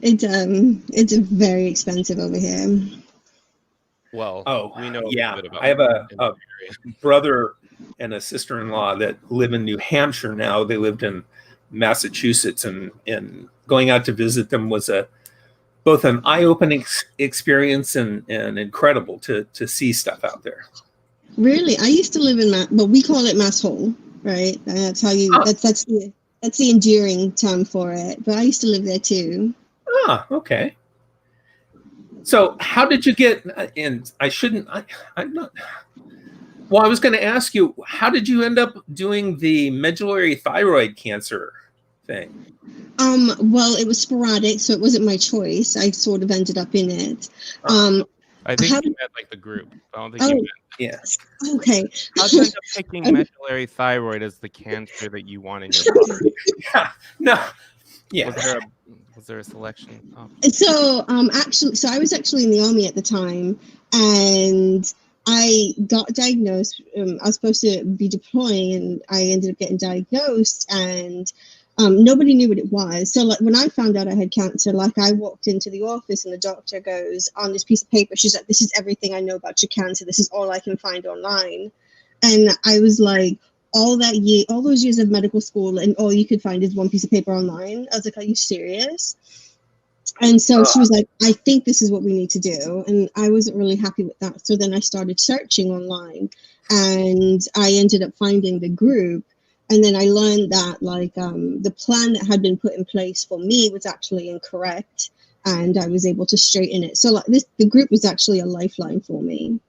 it's very expensive over here. Well, Oh, we know a little yeah. bit about I have a, in the a area. brother and a sister-in-law that live in New Hampshire now. They lived in Massachusetts, and going out to visit them was both an eye-opening experience and incredible to see stuff out there. Really, I used to live in but we call it Mass Hole, right? And that's how you. Ah, That's the enduring term for it. But I used to live there too. okay. So how did you get? And I'm not. Well, I was going to ask you, how did you end up doing the medullary thyroid cancer thing? Well, it was sporadic, so it wasn't my choice. I sort of ended up in it. Ah, I think How? you meant like the group. I don't think you Oh, meant. yeah. okay. How'd you end up picking medullary thyroid as the cancer that you want in your body? Yeah. No. Yeah. Was there a selection? Oh, So, so I was actually in the army at the time, and I got diagnosed. I was supposed to be deploying, and I ended up getting diagnosed, and nobody knew what it was. So, like when I found out I had cancer, like I walked into the office, and the doctor goes on this piece of paper. She's like, "This is everything I know about your cancer. This is all I can find online," and I was like. All those years of medical school, and all you could find is one piece of paper online. I was like, "Are you serious?" And so she was like, I think this is what we need to do. And I wasn't really happy with that. So then I started searching online and I ended up finding the group. And then I learned that the plan that had been put in place for me was actually incorrect. And I was able to straighten it. So the group was actually a lifeline for me.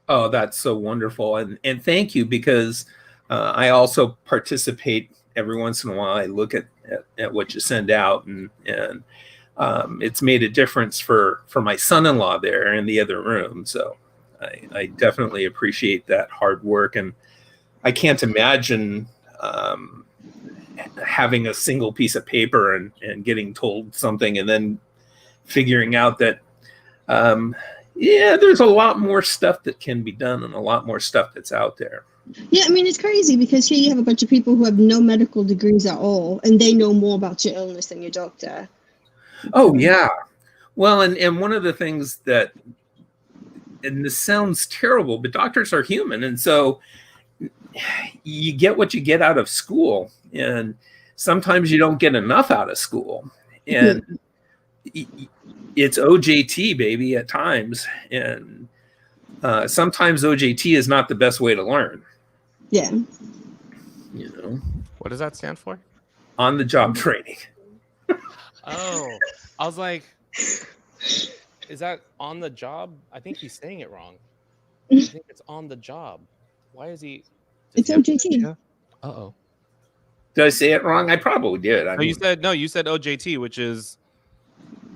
Oh, that's so wonderful, and thank you, because I also participate every once in a while. I look at what you send out, and it's made a difference for my son-in-law there in the other room. So I definitely appreciate that hard work, and I can't imagine having a single piece of paper and getting told something and then figuring out that yeah, there's a lot more stuff that can be done and a lot more stuff that's out there. Yeah, I mean, it's crazy because here you have a bunch of people who have no medical degrees at all, and they know more about your illness than your doctor. Oh, yeah. Well, and one of the things that, and this sounds terrible, but doctors are human. And so you get what you get out of school. And sometimes you don't get enough out of school. And it's OJT, baby, at times. And sometimes OJT is not the best way to learn. Yeah. You know, what does that stand for? On the job training. Oh, I was like, is that on the job? I think he's saying it wrong. I think it's on the job. Why is he? It's OJT. Uh-oh. Did I say it wrong? I probably did. You said OJT, which is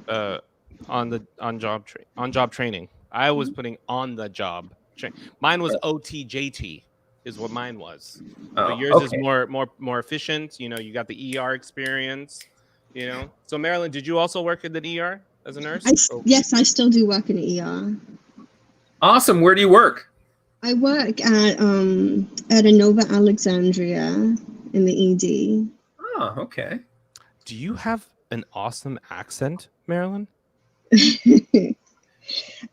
on job training. I was putting on the job. Mine was OTJT is what mine was. But yours is more efficient. You know, you got the ER experience. You know. So Marilyn, did you also work in the ER as a nurse? Yes, I still do work in the ER. Awesome. Where do you work? I work at Inova Alexandria in the ED. Oh, okay. Do you have an awesome accent, Marilyn?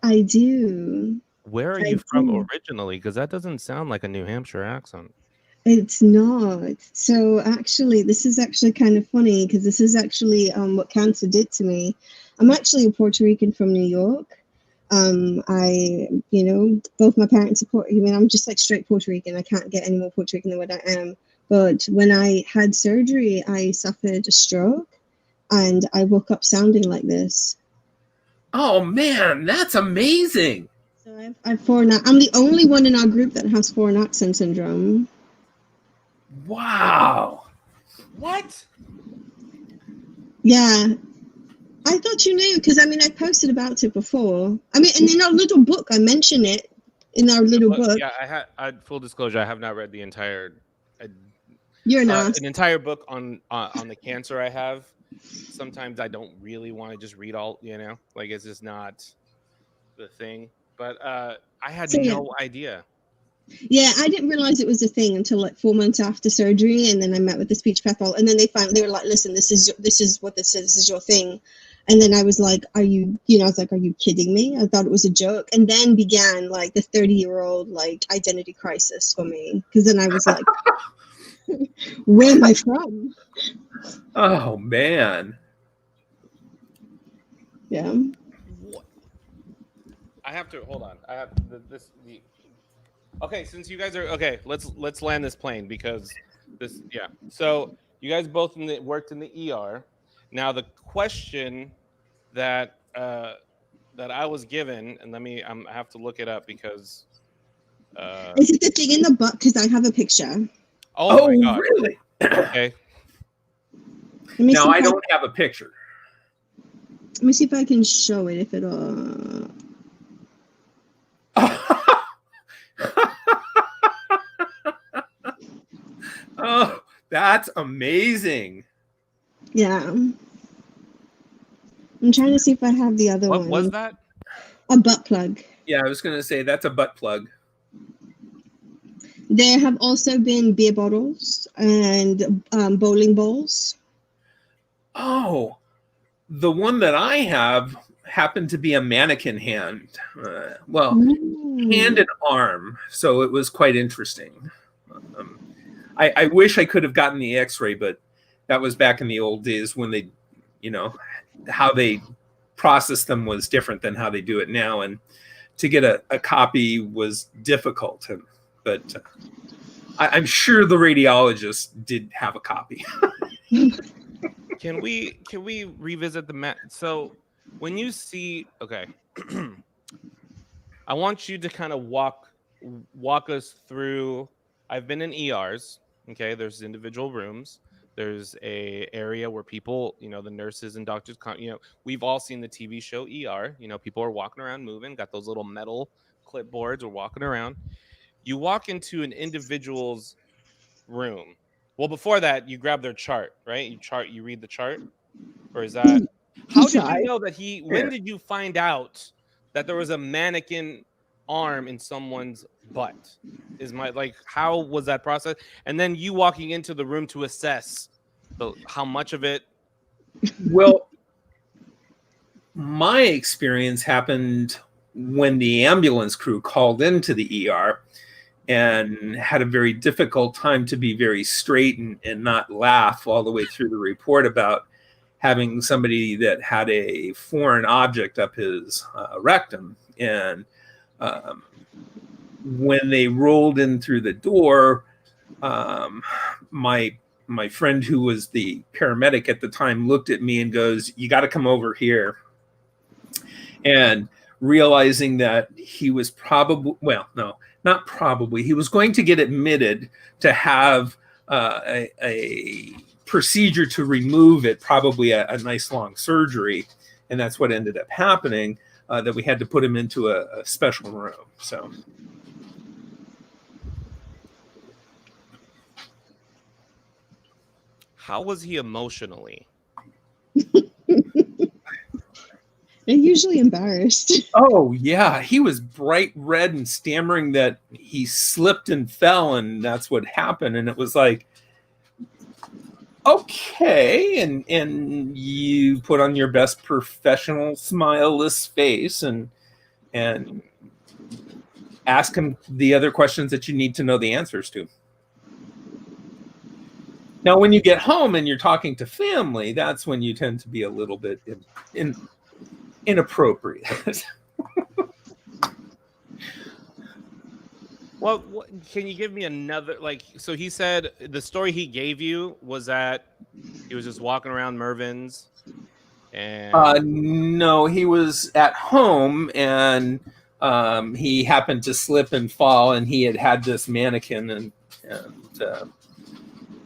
I do. Where are you from originally? Because that doesn't sound like a New Hampshire accent. It's not. So actually, this is actually kind of funny because this is actually what cancer did to me. I'm actually a Puerto Rican from New York. Both my parents are I'm just like straight Puerto Rican. I can't get any more Puerto Rican than what I am. But when I had surgery, I suffered a stroke and I woke up sounding like this. Oh man, that's amazing. So I'm the only one in our group that has foreign accent syndrome. Wow. What? Yeah. I thought you knew because I posted about it before. And in our little book, I mention it in our little book. Yeah, I full disclosure, I have not read the entire. You're not an entire book on the cancer I have. Sometimes I don't really want to just read all. You know, like it's just not. the thing, but I had So, yeah. no idea. Yeah, I didn't realize it was a thing until like 4 months after surgery, and then I met with the speech pathologist, and then they were like, "Listen, this is what this is. This is your thing." And then I was like, "Are you?" I was like, "Are you kidding me?" I thought it was a joke, and then began like the 30-year-old like identity crisis for me, because then I was like, "Where am I from?" Oh man. Yeah. What? I have to hold on. I have the. Okay, since you guys are okay, let's land this plane because this yeah. So you guys both worked in the ER. Now the question that that I was given, and I have to look it up because Is it the thing in the butt? Because I have a picture. oh Oh my god. really? Okay. Let me Now see I if don't have a picture. let me see if I can show it. If it'll. Oh, that's amazing. Yeah. I'm trying to see if I have the other What was one. that? A butt plug. Yeah, I was going to say that's a butt plug. There have also been beer bottles and bowling balls. Oh, the one that I have happened to be a mannequin hand. Well, hand Ooh. and arm. So it was quite interesting. I wish I could have gotten the x-ray, but that was back in the old days when they, how they processed them was different than how they do it now. And to get a copy was difficult. But I'm sure the radiologist did have a copy. Can we revisit the map? So when you see okay, I want you to kind of walk us through. I've been in ERs. Okay, there's individual rooms. There's a area where people, the nurses and doctors, we've all seen the TV show ER. People are walking around, moving, got those little metal clipboards, or walking around. You walk into an individual's room. Well, before that, you grab their chart, right? You read the chart, or is that? He How did you tried. know that he? When did you find out that there was a mannequin arm in someone's butt? Is my like how was that process? And then you walking into the room to assess how much of it. Well, my experience happened when the ambulance crew called into the ER and had a very difficult time to be very straight and not laugh all the way through the report about having somebody that had a foreign object up his rectum. And when they rolled in through the door, my friend who was the paramedic at the time looked at me and goes, "You got to come over here." And realizing that he was probably, well, no, not probably, he was going to get admitted to have a procedure to remove it, probably a nice long surgery. And that's what ended up happening, that we had to put him into a special room. So. How was he emotionally? They're usually embarrassed. Oh yeah, he was bright red and stammering that he slipped and fell, and that's what happened. And it was like, okay, and you put on your best professional smileless face and ask him the other questions that you need to know the answers to. Now, when you get home and you're talking to family, that's when you tend to be a little bit inappropriate. Well, can you give me another So he said the story he gave you was that he was just walking around Mervin's, and no, he was at home and he happened to slip and fall, and he had this mannequin, and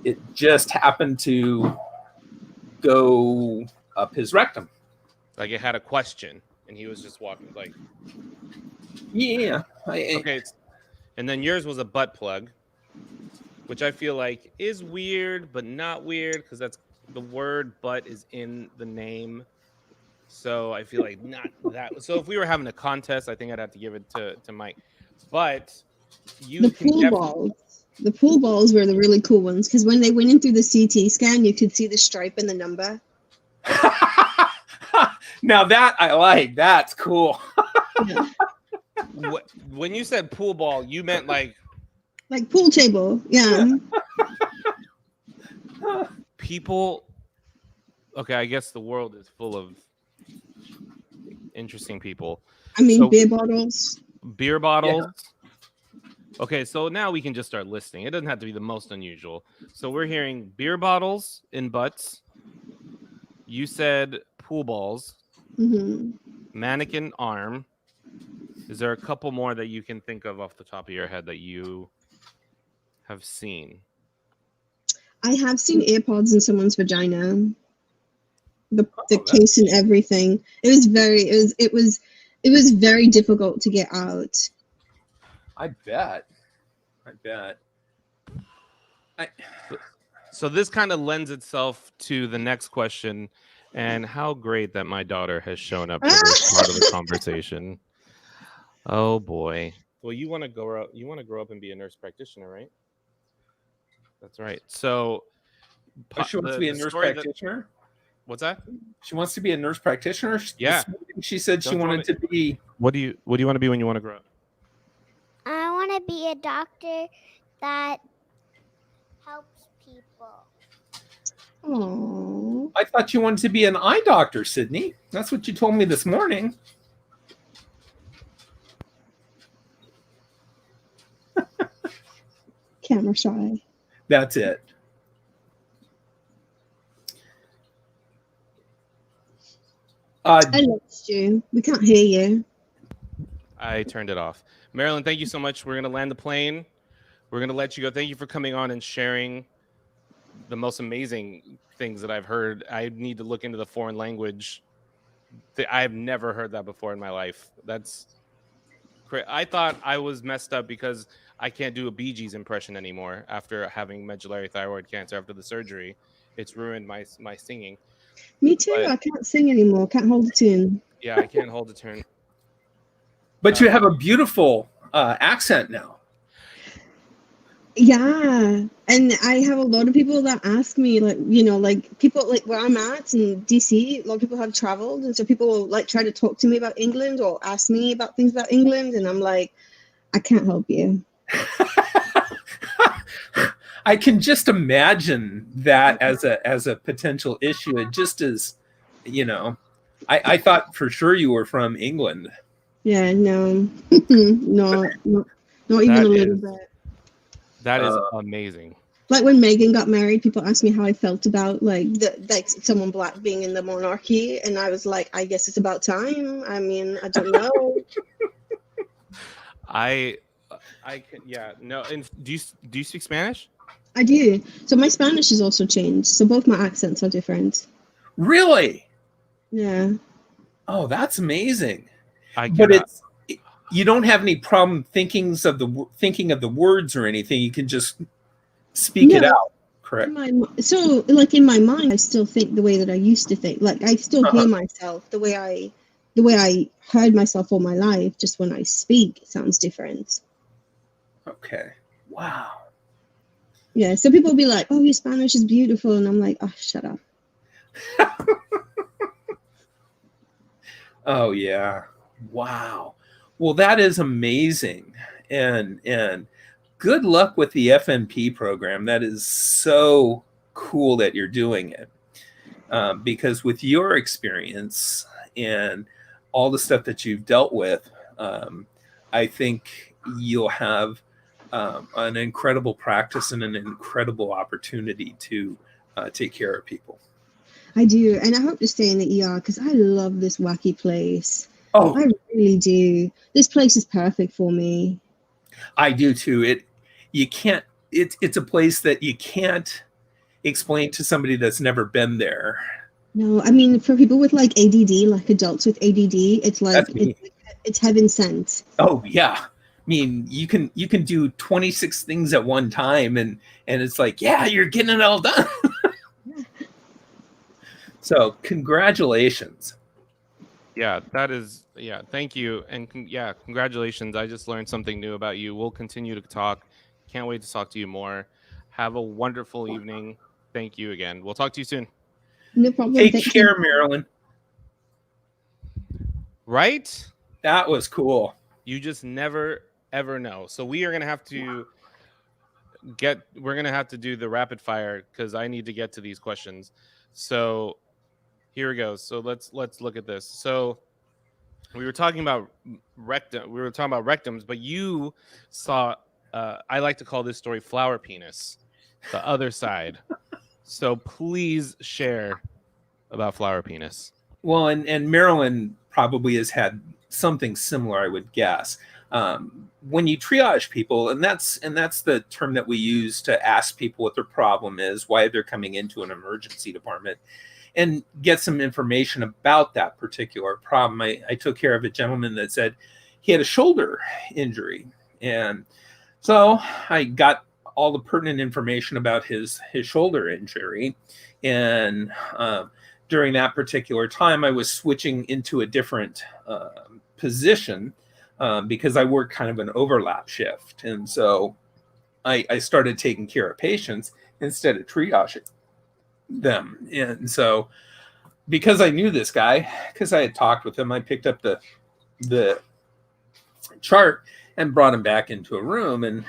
it just happened to go up his rectum. like it had a question, and he was just walking Yeah. Okay. And then yours was a butt plug, which I feel like is weird, but not weird because that's the word butt is in the name. So I feel like not that. So if we were having a contest, I think I'd have to give it to Mike. But you The can pool definitely. balls. The pool balls were the really cool ones because when they went in through the CT scan, you could see the stripe and the number. Now that I like, that's cool. Yeah. When you said pool ball, you meant like Pool table. Yeah. people. Okay, I guess the world is full of interesting people. I mean, So- beer bottles. Beer bottles. Yeah. Okay, so now we can just start listing. It doesn't have to be the most unusual. So we're hearing beer bottles in butts. You said pool balls. Mm-hmm. Mannequin arm. Is there a couple more that you can think of off the top of your head that you have seen? I have seen AirPods in someone's vagina. The case and everything. It was very difficult to get out. I bet. So this kind of lends itself to the next question, and how great that my daughter has shown up for this part of the conversation. Oh boy. Well, you want to grow up and be a nurse practitioner, right? That's right. So she wants to be a nurse practitioner. What's that? She wants to be a nurse practitioner. Yeah. She said she wanted to be. What do you want to be when you want to grow up? I want to be a doctor that helps people. Oh. I thought you wanted to be an eye doctor, Sydney. That's what you told me this morning. Camera shy. That's it. I lost you. We can't hear you. I turned it off. Marilyn, thank you so much. We're going to land the plane. We're going to let you go. Thank you for coming on and sharing the most amazing things that I've heard. I need to look into the foreign language. I've never heard that before in my life. That's great. I thought I was messed up because I can't do a Bee Gees impression anymore after having medullary thyroid cancer after the surgery. It's ruined my singing. Me too. I can't sing anymore. Can't hold a tune. Yeah, I can't hold a tune. But you have a beautiful accent now. Yeah, and I have a lot of people that ask me, people like where I'm at in DC. A lot of people have traveled, and so people will try to talk to me about England or ask me about things about England, and I'm like, I can't help you. I can just imagine that as a potential issue. It just is, I thought for sure you were from England. Yeah, no, not even a little bit. That is amazing. Like when Meghan got married, people asked me how I felt about someone black being in the monarchy, and I was like, I guess it's about time. I mean, I don't know. I can, yeah, no. And do you speak Spanish? I do. So my Spanish has also changed. So both my accents are different. Really? Yeah. Oh, that's amazing. But you don't have any problem thinking of the words or anything. You can just speak it out. Correct. So in my mind, I still think the way that I used to think. Like I still hear myself the way I heard myself all my life. Just when I speak, it sounds different. Okay. Wow. Yeah. So people will be like, "Oh, your Spanish is beautiful," and I'm like, "Oh, shut up." Oh yeah. Wow. Well, that is amazing. And good luck with the FNP program. That is so cool that you're doing it. Because with your experience and all the stuff that you've dealt with, I think you'll have an incredible practice and an incredible opportunity to take care of people. I do. And I hope to stay in the ER because I love this wacky place. Oh, I really do. This place is perfect for me. I do too. It's a place that you can't explain to somebody that's never been there. No, I mean for people with like ADD, like adults with ADD, it's like it's heaven sent. Oh yeah. I mean, you can do 26 things at one time and it's like, yeah, you're getting it all done. So, congratulations. Yeah, that is, yeah, thank you. And yeah, congratulations. I just learned something new about you. We'll continue to talk. Can't wait to talk to you more. Have a wonderful evening. Thank you again. We'll talk to you soon. No problem. Take Thank care, you. Marilyn. Right? That was cool. You just never ever know. So we are going to have to we're going to have to do the rapid fire cuz I need to get to these questions. So here we go. So let's look at this. So we were talking about rectum. We were talking about rectums, but you saw. I like to call this story "flower penis," the other side. So please share about flower penis. Well, and Marilyn probably has had something similar, I would guess. When you triage people, and that's the term that we use to ask people what their problem is, why they're coming into an emergency department, and get some information about that particular problem. I took care of a gentleman that said he had a shoulder injury, and so I got all the pertinent information about his shoulder injury, and during that particular time, I was switching into a different position because I worked kind of an overlap shift, and so I started taking care of patients instead of triaging them. And so because I knew this guy, because I had talked with him, I picked up the chart and brought him back into a room, and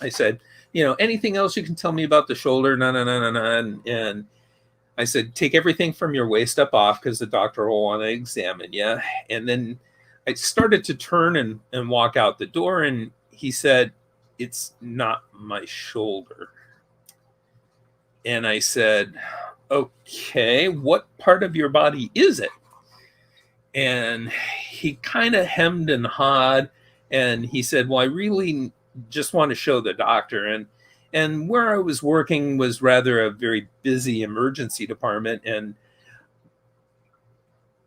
I said, anything else you can tell me about the shoulder? No. And I said, take everything from your waist up off because the doctor will want to examine you. And then I started to turn and walk out the door, and he said, it's not my shoulder. And I said, okay, what part of your body is it? And he kind of hemmed and hawed, and he said, well, I really just want to show the doctor. And where I was working was rather a very busy emergency department, and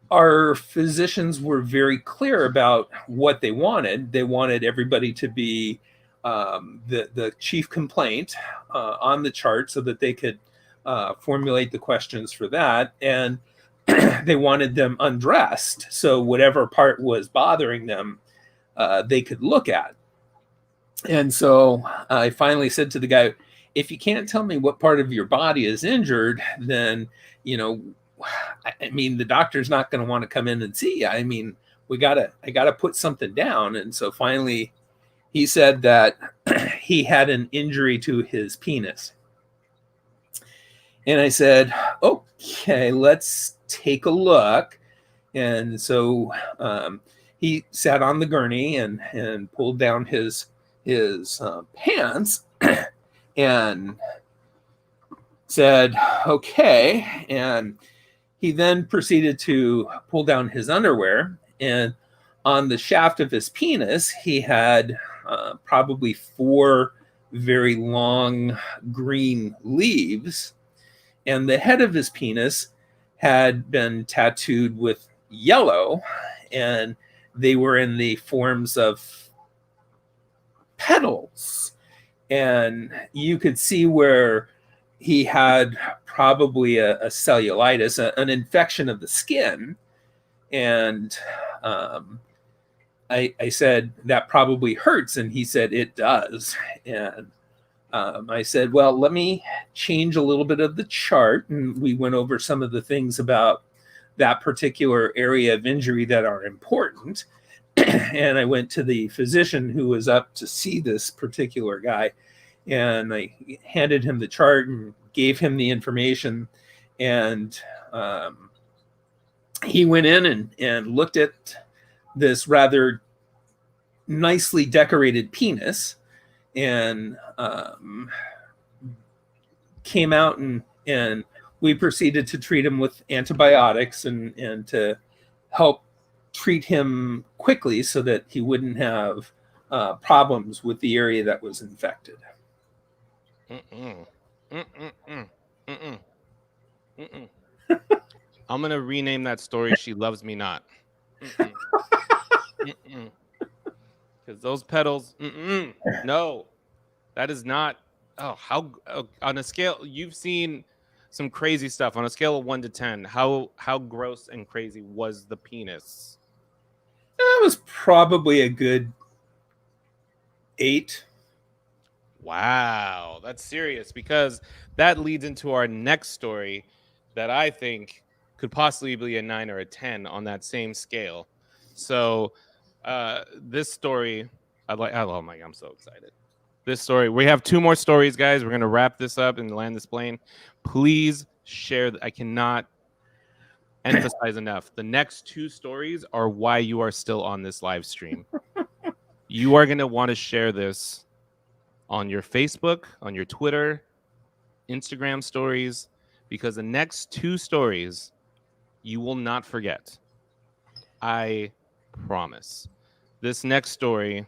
our physicians were very clear about what they wanted. They wanted everybody to be the chief complaint on the chart so that they could formulate the questions for that. And they wanted them undressed, so whatever part was bothering them, they could look at. And so I finally said to the guy, if you can't tell me what part of your body is injured, then, I mean, the doctor's not going to want to come in and see you. I mean, I gotta put something down. And so finally he said that he had an injury to his penis. And I said, okay, let's take a look. And so he sat on the gurney and pulled down his pants and said, okay. And he then proceeded to pull down his underwear. And on the shaft of his penis, he had probably 4 very long green leaves. And the head of his penis had been tattooed with yellow, and they were in the forms of petals. And you could see where he had probably a cellulitis, an infection of the skin. And I said, that probably hurts. And he said, it does. And I said, well, let me change a little bit of the chart. And we went over some of the things about that particular area of injury that are important. And I went to the physician who was up to see this particular guy. And I handed him the chart and gave him the information. And he went in and looked at this rather nicely decorated penis, and came out and we proceeded to treat him with antibiotics and to help treat him quickly so that he wouldn't have problems with the area that was infected. I'm gonna rename that story "She Loves Me Not," because those pedals. No, that is not. On a scale, you've seen some crazy stuff on a scale of 1 to 10. How gross and crazy was the penis? That was probably a good 8. Wow, that's serious, because that leads into our next story that I think could possibly be a 9 or a 10 on that same scale. So, this story, oh my, I'm so excited. This story, we have 2 more stories, guys. We're going to wrap this up and land this plane. Please share. I cannot emphasize enough. The next 2 stories are why you are still on this live stream. You are going to want to share this on your Facebook, on your Twitter, Instagram stories, because the next 2 stories you will not forget. I promise. This next story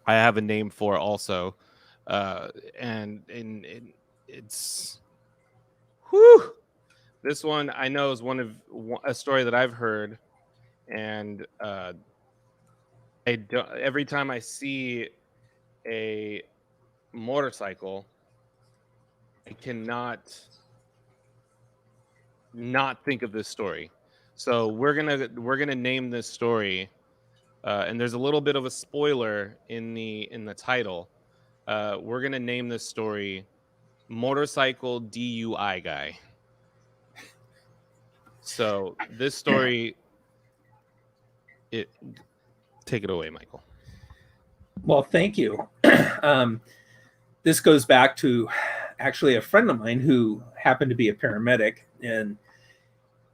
I have a name for also, and it's whew. This one I know is a story that I've heard, and I don't, every time I see a motorcycle, I cannot not think of this story. So we're gonna name this story, and there's a little bit of a spoiler in the title. We're gonna name this story "Motorcycle DUI Guy." So this story, take it away, Michael. Well, thank you. This goes back to actually a friend of mine who happened to be a paramedic, and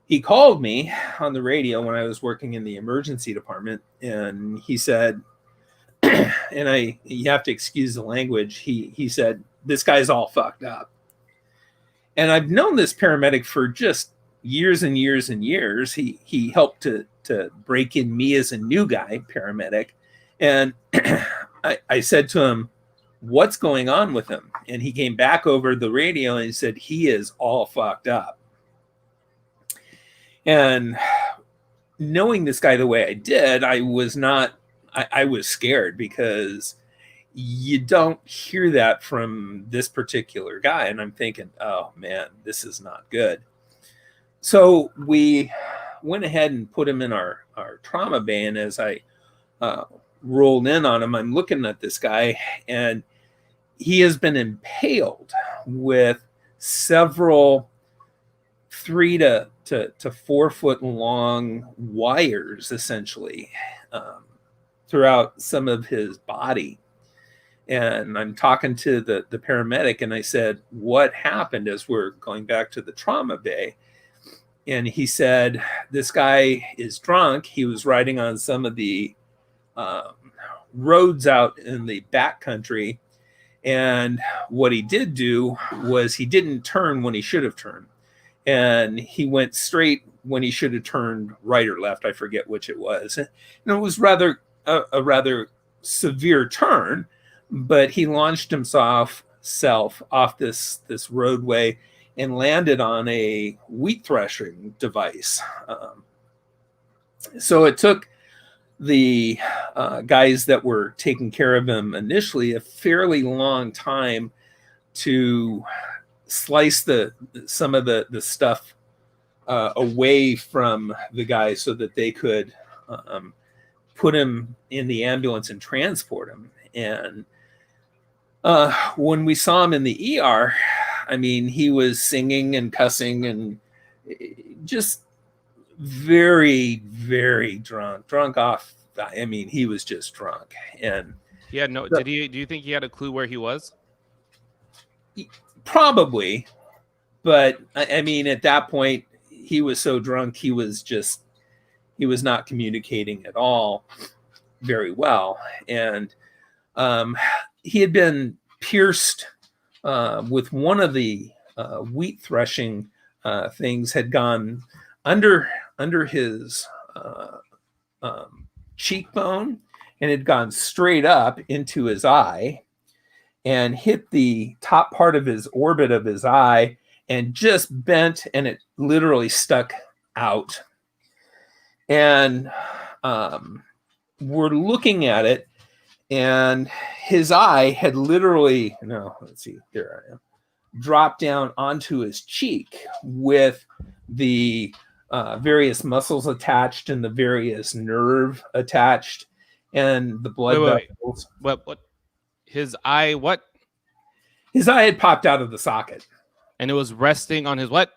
he called me on the radio when I was working in the emergency department, and he said, and you have to excuse the language, he said, "This guy's all fucked up." And I've known this paramedic for just years and years and years. He helped to break in me as a new guy paramedic, and I said to him, "What's going on with him?" And he came back over the radio and he said, "He is all fucked up." And knowing this guy the way I did, I was scared, because you don't hear that from this particular guy. And I'm thinking, oh man, this is not good. So we went ahead and put him in our trauma bay. And as I rolled in on him, I'm looking at this guy, and he has been impaled with several 3 to 4 foot long wires, essentially, throughout some of his body. And I'm talking to the paramedic, and I said, "What happened?" as we're going back to the trauma bay. And he said, "This guy is drunk. He was riding on some of the roads out in the backcountry. And what he did do was he didn't turn when he should have turned. And he went straight when he should have turned right or left. I forget which it was. And it was a rather severe turn, but he launched himself off this roadway and landed on a wheat threshing device. So it took the guys that were taking care of him initially a fairly long time to slice some of the stuff away from the guy so that they could put him in the ambulance and transport him. And when we saw him in the ER, I mean, he was singing and cussing and just very, very drunk off. I mean, he was just drunk. And he had no, do you think he had a clue where he was? Probably. But I mean, at that point, he was so drunk, he was not communicating at all very well. And he had been pierced with one of the wheat threshing things, had gone under his cheekbone and had gone straight up into his eye and hit the top part of his orbit of his eye and just bent, and it literally stuck out. And we're looking at it, and his eye had literally, no, let's see, there I am. drop down onto his cheek with the various muscles attached and the various nerve attached and the blood Wait. vessels. What? His eye, what? His eye had popped out of the socket And it was resting on his what?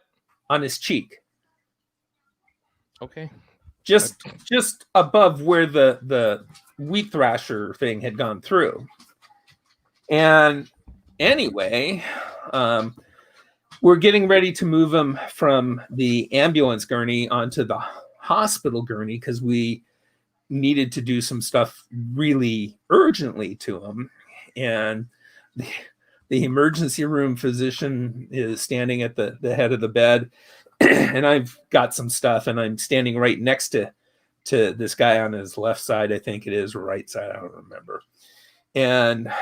on his cheek, Okay. just above where the wheat thrasher thing had gone through. And anyway, we're getting ready to move him from the ambulance gurney onto the hospital gurney because we needed to do some stuff really urgently to him. And the emergency room physician is standing at the head of the bed, and I've got some stuff, and I'm standing right next to this guy on his left side, I think it is, or right side, I don't remember. And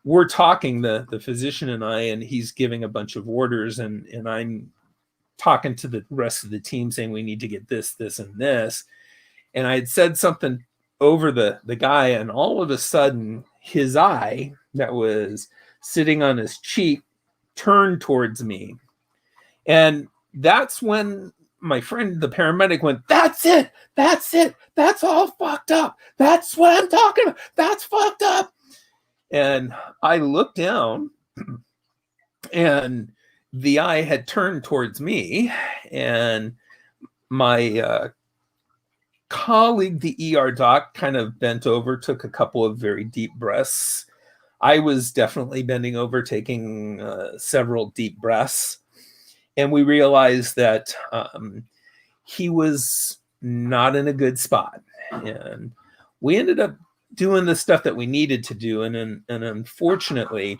we're talking, the physician and I, and he's giving a bunch of orders, and I'm talking to the rest of the team saying we need to get this, and this. And I had said something over the guy, and all of a sudden his eye that was sitting on his cheek turned towards me. And that's when my friend, the paramedic, went, that's it. That's all fucked up. That's what I'm talking about. That's fucked up. And I looked down, and the eye had turned towards me, and my colleague, the ER doc, kind of bent over, took a couple of very deep breaths. I was definitely bending over, taking several deep breaths. And we realized that he was not in a good spot. And we ended up doing the stuff that we needed to do. And unfortunately,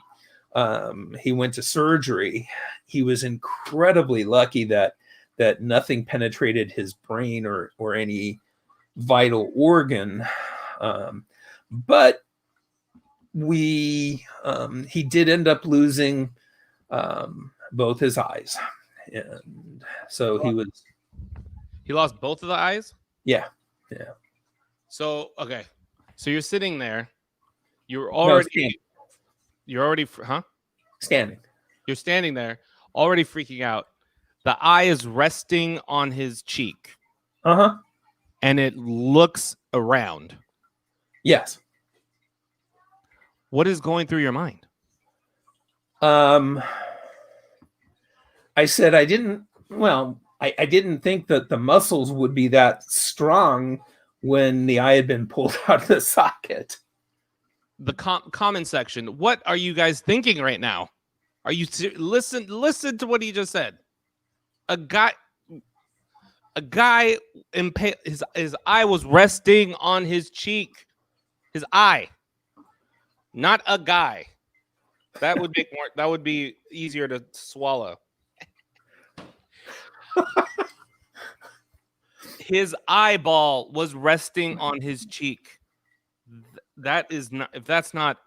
he went to surgery. He was incredibly lucky that nothing penetrated his brain or any vital organ. But he did end up losing both his eyes. And so he lost both of the eyes? Yeah. So, okay. So you're sitting there. You're already, Standing. You're standing there, already freaking out. The eye is resting on his cheek. Uh-huh. And it looks around. Yes. What is going through your mind? I said I didn't think that the muscles would be that strong when the eye had been pulled out of the socket. The comment section. What are you guys thinking right now? Are you listen to what he just said? A guy his eye was resting on his cheek. His eye. Not a guy. That would be easier to swallow. His eyeball was resting on his cheek. That is not, if that's not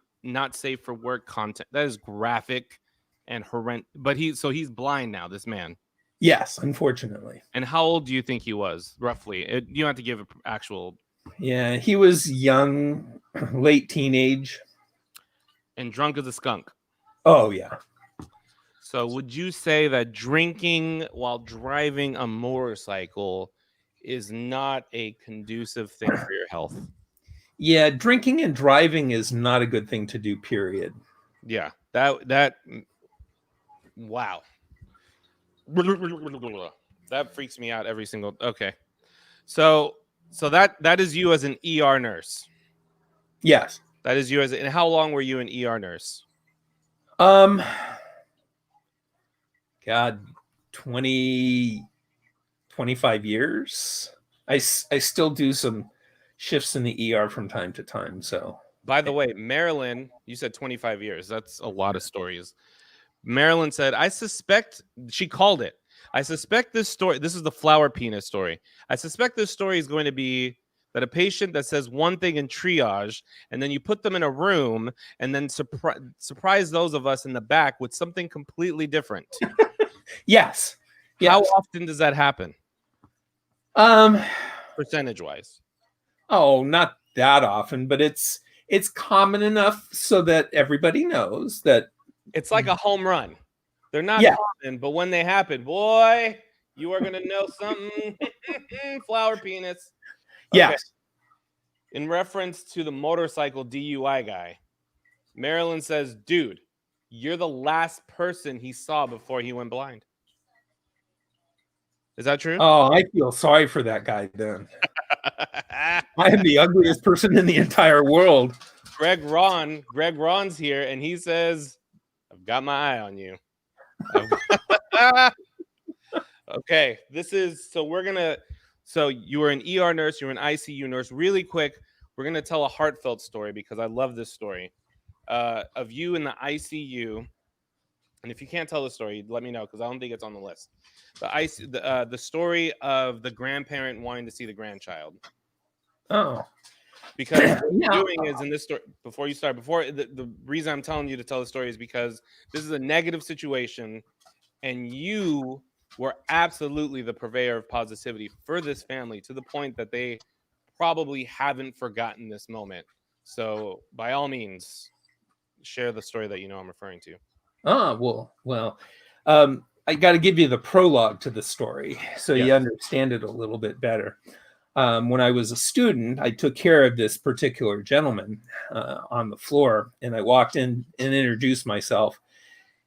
safe for work content, that is graphic and horrendous. But he's blind now, this man. Yes, unfortunately. And how old do you think he was, roughly? You don't have to give an actual. Yeah, he was young, late teenage. And drunk as a skunk. Oh, yeah. So would you say that drinking while driving a motorcycle is not a conducive thing for your health? Yeah, drinking and driving is not a good thing to do, period. Yeah, that wow. That freaks me out every single. Okay. So that is you as an ER nurse. Yes. That is you and how long were you an ER nurse? God, 20, 25 years. I still do some shifts in the ER from time to time. So, by the way, Marilyn, you said 25 years. That's a lot of stories. Marilyn said, she called it. I suspect this story, this is the flower penis story. I suspect this story is going to be that a patient that says one thing in triage, and then you put them in a room and then surprise those of us in the back with something completely different. Yes. How often does that happen? Percentage-wise. Oh, not that often, but it's common enough so that everybody knows that It's like a home run. They're not Yeah. common, but when they happen, boy, you are gonna know something. Flower penis. Okay. Yes. In reference to the motorcycle DUI guy, Marilyn says, dude, you're the last person he saw before he went blind. Is that true? Oh, I feel sorry for that guy then. I am the ugliest person in the entire world. Greg Ron's here, and he says, I've got my eye on you. Okay, so you were an ER nurse, you were an ICU nurse. Really quick, we're gonna tell a heartfelt story because I love this story of you in the ICU. And if you can't tell the story, let me know because I don't think it's on the list. The story of the grandparent wanting to see the grandchild. Oh, because what you're doing is in this story. Before the reason I'm telling you to tell the story is because this is a negative situation, and you were absolutely the purveyor of positivity for this family to the point that they probably haven't forgotten this moment. So by all means, share the story that you know I'm referring to. well, I got to give you the prologue to the story so you understand it a little bit better. When I was a student, I took care of this particular gentleman on the floor, and I walked in and introduced myself.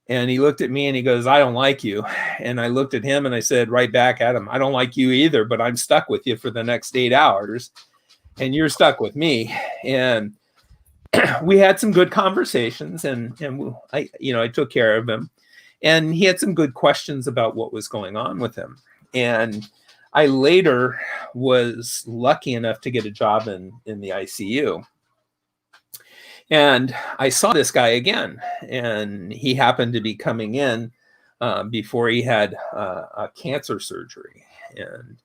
And he looked at me and he goes, I don't like you. And I looked at him and I said right back at him, I don't like you either, but I'm stuck with you for the next 8 hours. And you're stuck with me. And we had some good conversations, and I took care of him. And he had some good questions about what was going on with him. And I later was lucky enough to get a job in the ICU. And I saw this guy again, and he happened to be coming in before he had a cancer surgery. And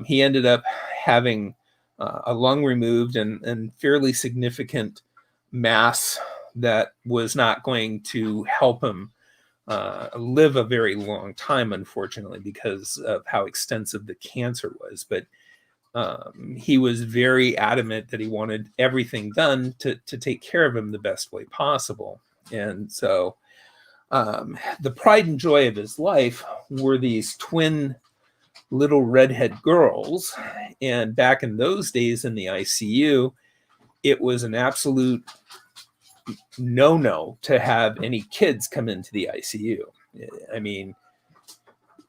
he ended up having a lung removed and fairly significant mass that was not going to help him live a very long time, unfortunately, because of how extensive the cancer was. But he was very adamant that he wanted everything done to take care of him the best way possible. And so the pride and joy of his life were these twin little redhead girls. And back in those days in the ICU, it was an absolute no to have any kids come into the ICU. I mean,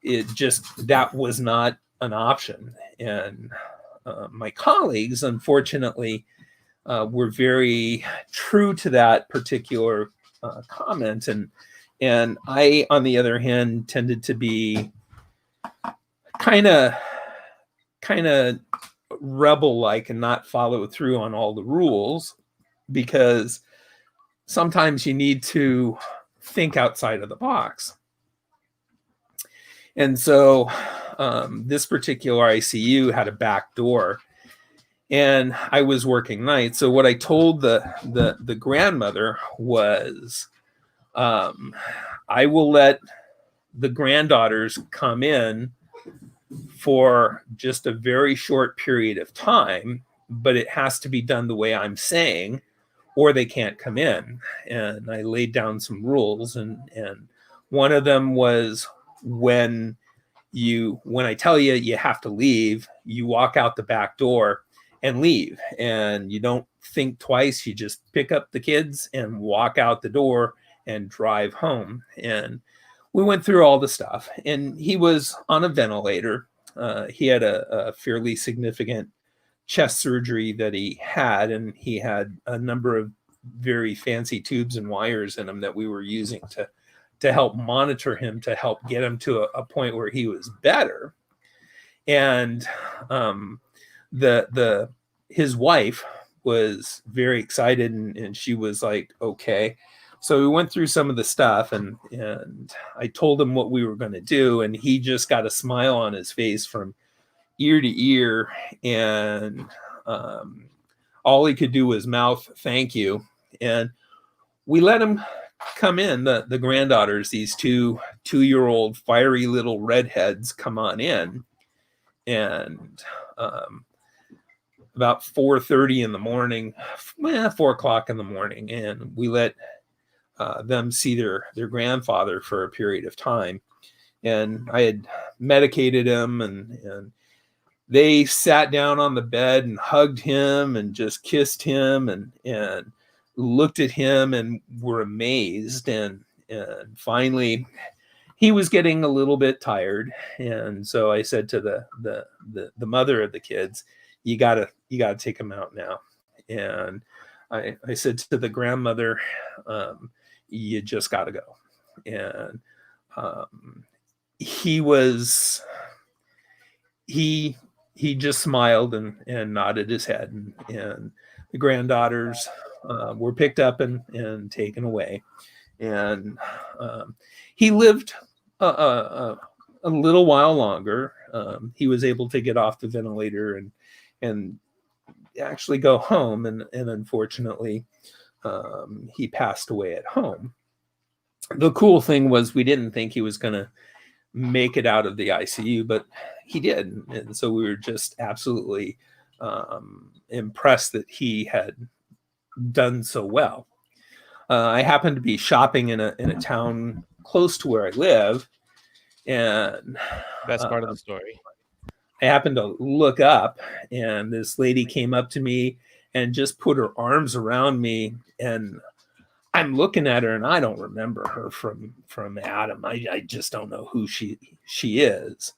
that was not an option. And my colleagues, unfortunately, were very true to that particular comment. And I, on the other hand, tended to be kind of rebel-like and not follow through on all the rules, because sometimes you need to think outside of the box. And so this particular ICU had a back door, and I was working nights. So what I told the grandmother was, I will let the granddaughters come in for just a very short period of time, but it has to be done the way I'm saying, or they can't come in. And I laid down some rules, and one of them was, when I tell you you have to leave, you walk out the back door and leave, and you don't think twice. You just pick up the kids and walk out the door and drive home. And we went through all the stuff, and he was on a ventilator. He had a fairly significant chest surgery that he had, and he had a number of very fancy tubes and wires in him that we were using to help monitor him, to help get him to a point where he was better. And his wife was very excited, and she was like, okay. So we went through some of the stuff, and I told him what we were going to do, and he just got a smile on his face from ear to ear, and all he could do was mouth thank you. And we let him come in, the granddaughters, these two-year-old fiery little redheads, come on in. And about 4:30 in the morning, 4 o'clock in the morning, and we let them see their grandfather for a period of time. And I had medicated him, and they sat down on the bed and hugged him and just kissed him and looked at him and were amazed. And finally, he was getting a little bit tired, and so I said to the mother of the kids, "You gotta take him out now." And I said to the grandmother, "You just gotta go." And he was he just smiled and nodded his head, and the granddaughters were picked up and taken away. And he lived a little while longer. He was able to get off the ventilator and actually go home, and unfortunately he passed away at home. The cool thing was we didn't think he was going to make it out of the ICU, but he did. And so we were just absolutely impressed that he had done so well. I happened to be shopping in a town close to where I live, and Best part of the story. I happened to look up, and this lady came up to me and just put her arms around me, and I'm looking at her and I don't remember her from Adam. I just don't know who she is.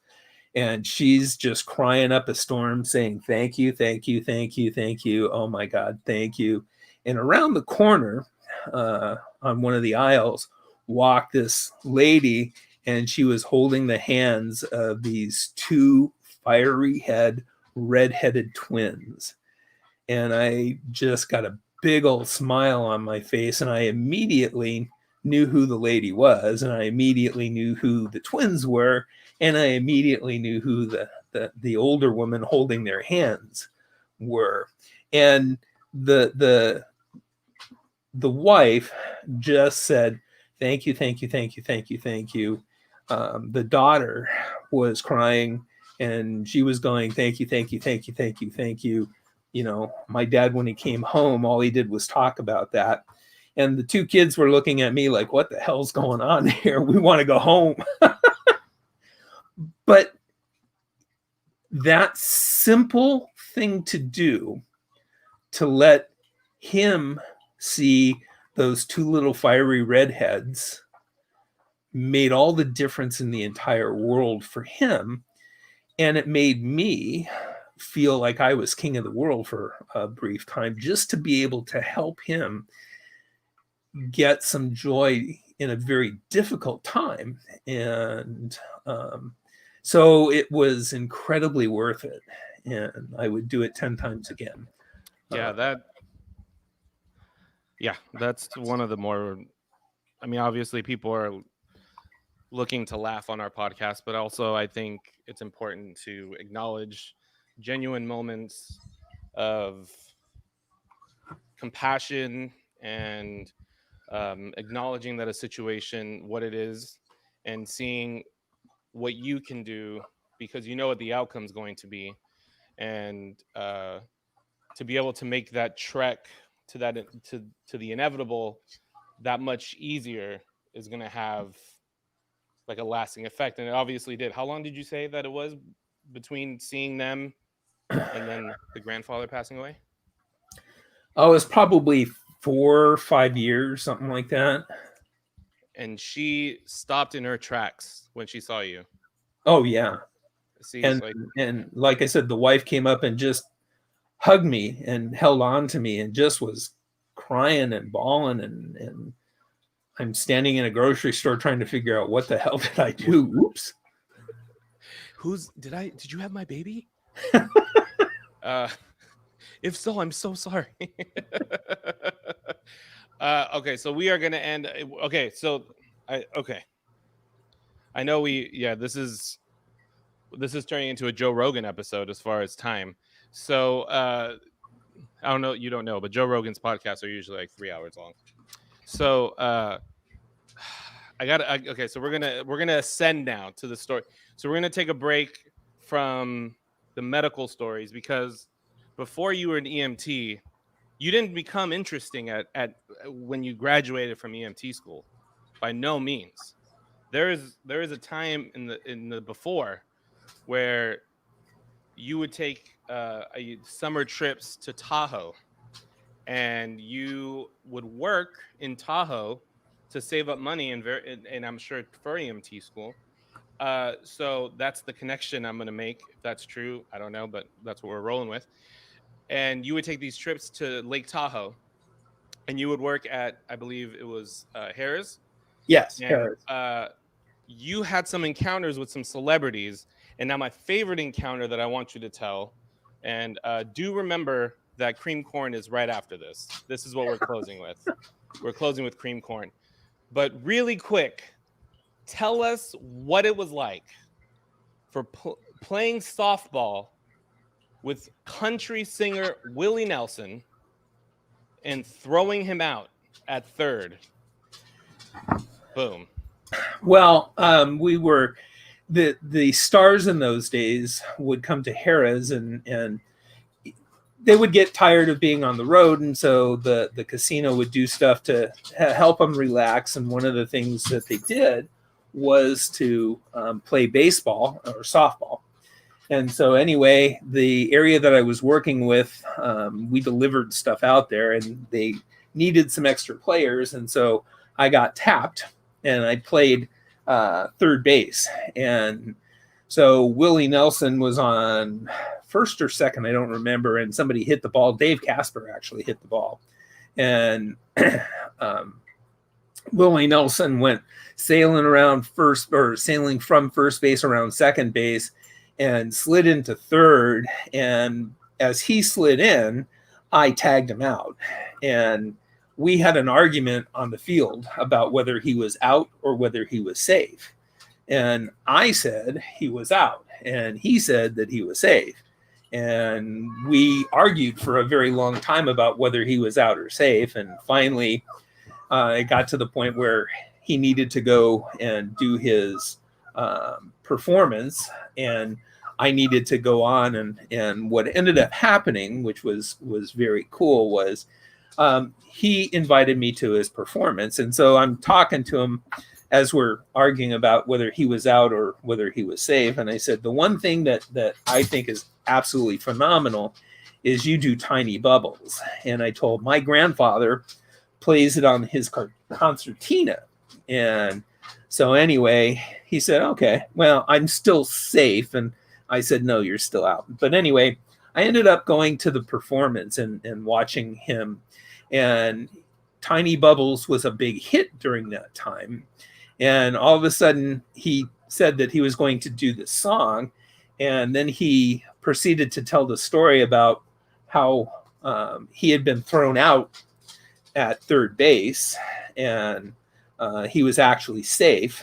And she's just crying up a storm saying, "Thank you, thank you, thank you, thank you. Oh my God, thank you." And around the corner on one of the aisles walked this lady, and she was holding the hands of these two fiery red-headed twins. And I just got a big old smile on my face, and I immediately knew who the lady was, and I immediately knew who the twins were, and I immediately knew who the older woman holding their hands were. And the wife just said, "Thank you, thank you, thank you, thank you, thank you." The daughter was crying, and she was going, "Thank you, thank you, thank you, thank you, thank you. You know, my dad, when he came home, all he did was talk about that." And the two kids were looking at me like, "What the hell's going on here? We want to go home." But that simple thing to do, to let him see those two little fiery redheads, made all the difference in the entire world for him. And it made me feel like I was king of the world for a brief time, just to be able to help him get some joy in a very difficult time. And so it was incredibly worth it, and I would do it 10 times again. That's one of the more, I mean, obviously people are looking to laugh on our podcast, but also I think it's important to acknowledge genuine moments of compassion and acknowledging that a situation, what it is, and seeing what you can do, because you know what the outcome is going to be. And to be able to make that trek to that to the inevitable that much easier is going to have like a lasting effect. And it obviously did. How long did you say that it was between seeing them and then the grandfather passing away? Oh, it was probably 4 or 5 years, something like that. And she stopped in her tracks when she saw you. Oh yeah. See, and like I said, the wife came up and just hugged me and held on to me and just was crying and bawling, and I'm standing in a grocery store trying to figure out what the hell did I do. Oops. Did you have my baby? If so, I'm so sorry. Okay, so we are going to end. Okay, so I know this is turning into a Joe Rogan episode as far as time. So I don't know, you don't know, but Joe Rogan's podcasts are usually like 3 hours long. So okay, so we're gonna ascend now to the story. So we're gonna take a break from the medical stories, because before you were an EMT, You didn't become interesting at when you graduated from EMT school. By no means. There is a time in the before where you would take summer trips to Tahoe, and you would work in Tahoe to save up money, and I'm sure for EMT school. So that's the connection I'm going to make. If that's true, I don't know, but that's what we're rolling with. And you would take these trips to Lake Tahoe, and you would work at, I believe it was Harris. Yes, And Harris. you had some encounters with some celebrities. And now my favorite encounter that I want you to tell, and do remember that cream corn is right after this. This is what we're closing with. We're closing with cream corn. But really quick, tell us what it was like for playing softball with country singer Willie Nelson and throwing him out at third. Boom. Well, we were the stars in those days would come to Harrah's, and they would get tired of being on the road, and so the casino would do stuff to help them relax. And one of the things that they did was to play baseball or softball. And so anyway, the area that I was working with, we delivered stuff out there, and they needed some extra players, and so I got tapped, and I played third base. And so Willie Nelson was on first or second, I don't remember, and somebody hit the ball. Dave Casper actually hit the ball, and Willie Nelson went sailing around first, or sailing from first base around second base, and slid into third. And as he slid in, I tagged him out, and we had an argument on the field about whether he was out or whether he was safe. And I said he was out, and he said that he was safe. And we argued for a very long time about whether he was out or safe. And finally, it got to the point where he needed to go and do his performance, and I needed to go on. And what ended up happening, which was very cool, was he invited me to his performance. And so I'm talking to him as we're arguing about whether he was out or whether he was safe. And I said, the one thing that I think is absolutely phenomenal is you do tiny bubbles. And I told my grandfather plays it on his concertina. And so anyway, he said, okay, well, I'm still safe. And I said, no, you're still out. But anyway, I ended up going to the performance and watching him. And Tiny Bubbles was a big hit during that time. And all of a sudden, he said that he was going to do this song. And then he proceeded to tell the story about how he had been thrown out at third base, and he was actually safe.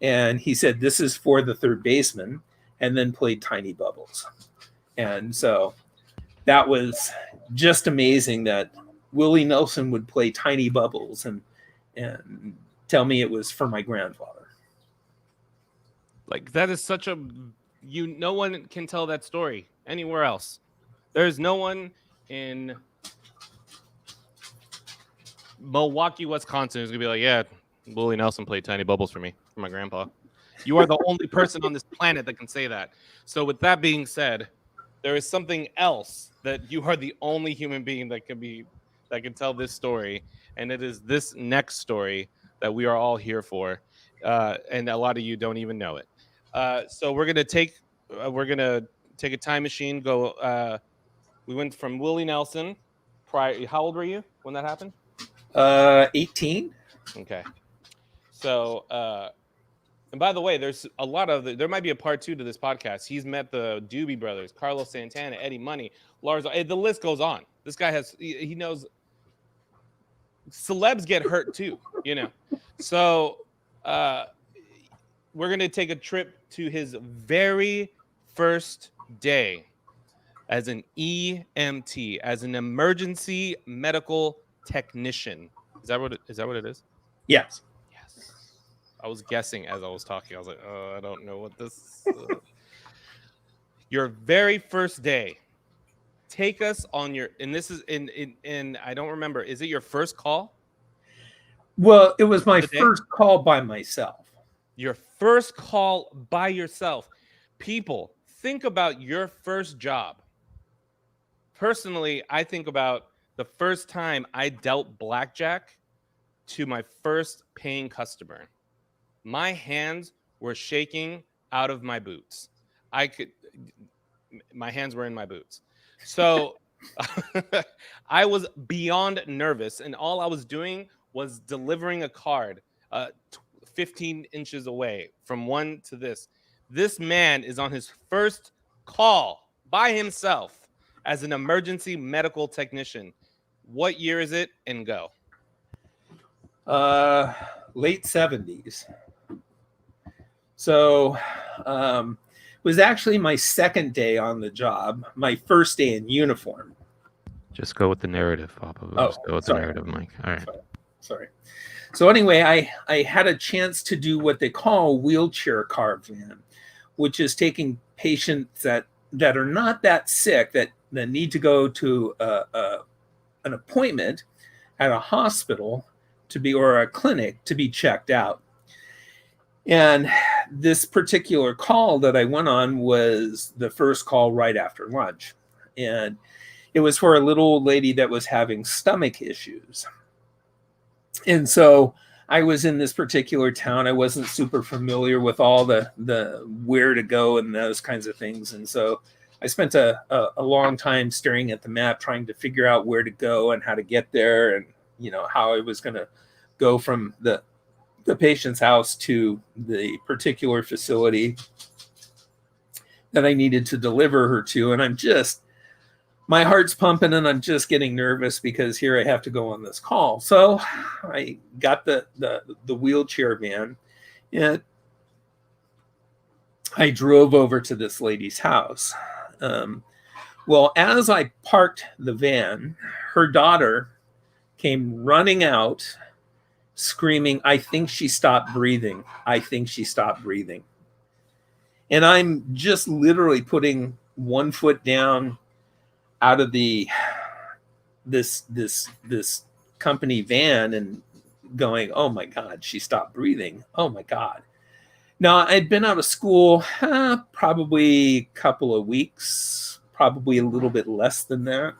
And he said, this is for the third baseman, and then played Tiny Bubbles. And so that was just amazing that Willie Nelson would play Tiny Bubbles and tell me it was for my grandfather. Like, that is such a, no one can tell that story anywhere else. There's no one in Milwaukee, Wisconsin who's gonna be like, yeah, Willie Nelson played Tiny Bubbles for me, for my grandpa. You are the only person on this planet that can say that. So with that being said, there is something else that you are the only human being that can tell this story, and it is this next story that we are all here for, and a lot of you don't even know it. So we're gonna take a time machine. Go. We went from Willie Nelson. How old were you when that happened? 18. Okay. So, and by the way, there's a lot of there might be a part 2 to this podcast. He's met the Doobie Brothers, Carlos Santana, Eddie Money, Lars. The list goes on. This guy he knows. Celebs get hurt too, you know. So, we're gonna take a trip to his very first day as an EMT, as an emergency medical technician. Is that what it is? Yes. Yes. I was guessing as I was talking. I was like, oh, I don't know what this. Your very first day. take us on your, and this is in I don't remember, is it your first call? Well, it was my The day? first call by myself. Your first call by yourself. People, think about your first job. Personally, I think about the first time I dealt blackjack to my first paying customer. My hands were shaking out of my boots. My hands were in my boots. So I was beyond nervous, and all I was doing was delivering a card 15 inches away from one to this. This man is on his first call by himself as an emergency medical technician. What year is it? And go. Late 70s. So it was actually my second day on the job, my first day in uniform. Just go with the narrative, Papa. Just go with the narrative, Mike. All right. Sorry. So anyway, I had a chance to do what they call a wheelchair car van, which is taking patients that are not that sick, that need to go to an appointment at a hospital or a clinic to be checked out. And this particular call that I went on was the first call right after lunch. And it was for a little old lady that was having stomach issues. And so I was in this particular town. I wasn't super familiar with all the where to go and those kinds of things. And so I spent a long time staring at the map, trying to figure out where to go and how to get there, and how I was going to go from the patient's house to the particular facility that I needed to deliver her to. And my heart's pumping and I'm just getting nervous because here I have to go on this call. So I got the wheelchair van and I drove over to this lady's house. Well, as I parked the van, her daughter came running out screaming, "I think she stopped breathing. I think she stopped breathing." And I'm just literally putting one foot down out of this company van and going, "Oh my God, she stopped breathing. Oh my God." Now, I'd been out of school probably a couple of weeks, probably a little bit less than that.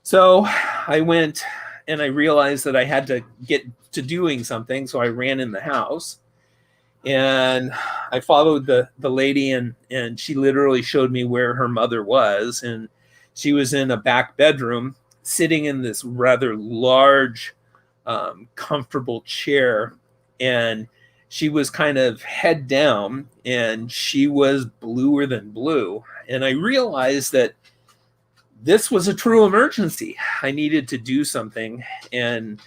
So I went and I realized that I had to get to doing something. So I ran in the house and I followed the lady, and she literally showed me where her mother was. And she was in a back bedroom sitting in this rather large, comfortable chair. And she was kind of head down and she was bluer than blue. And I realized that this was a true emergency. I needed to do something. And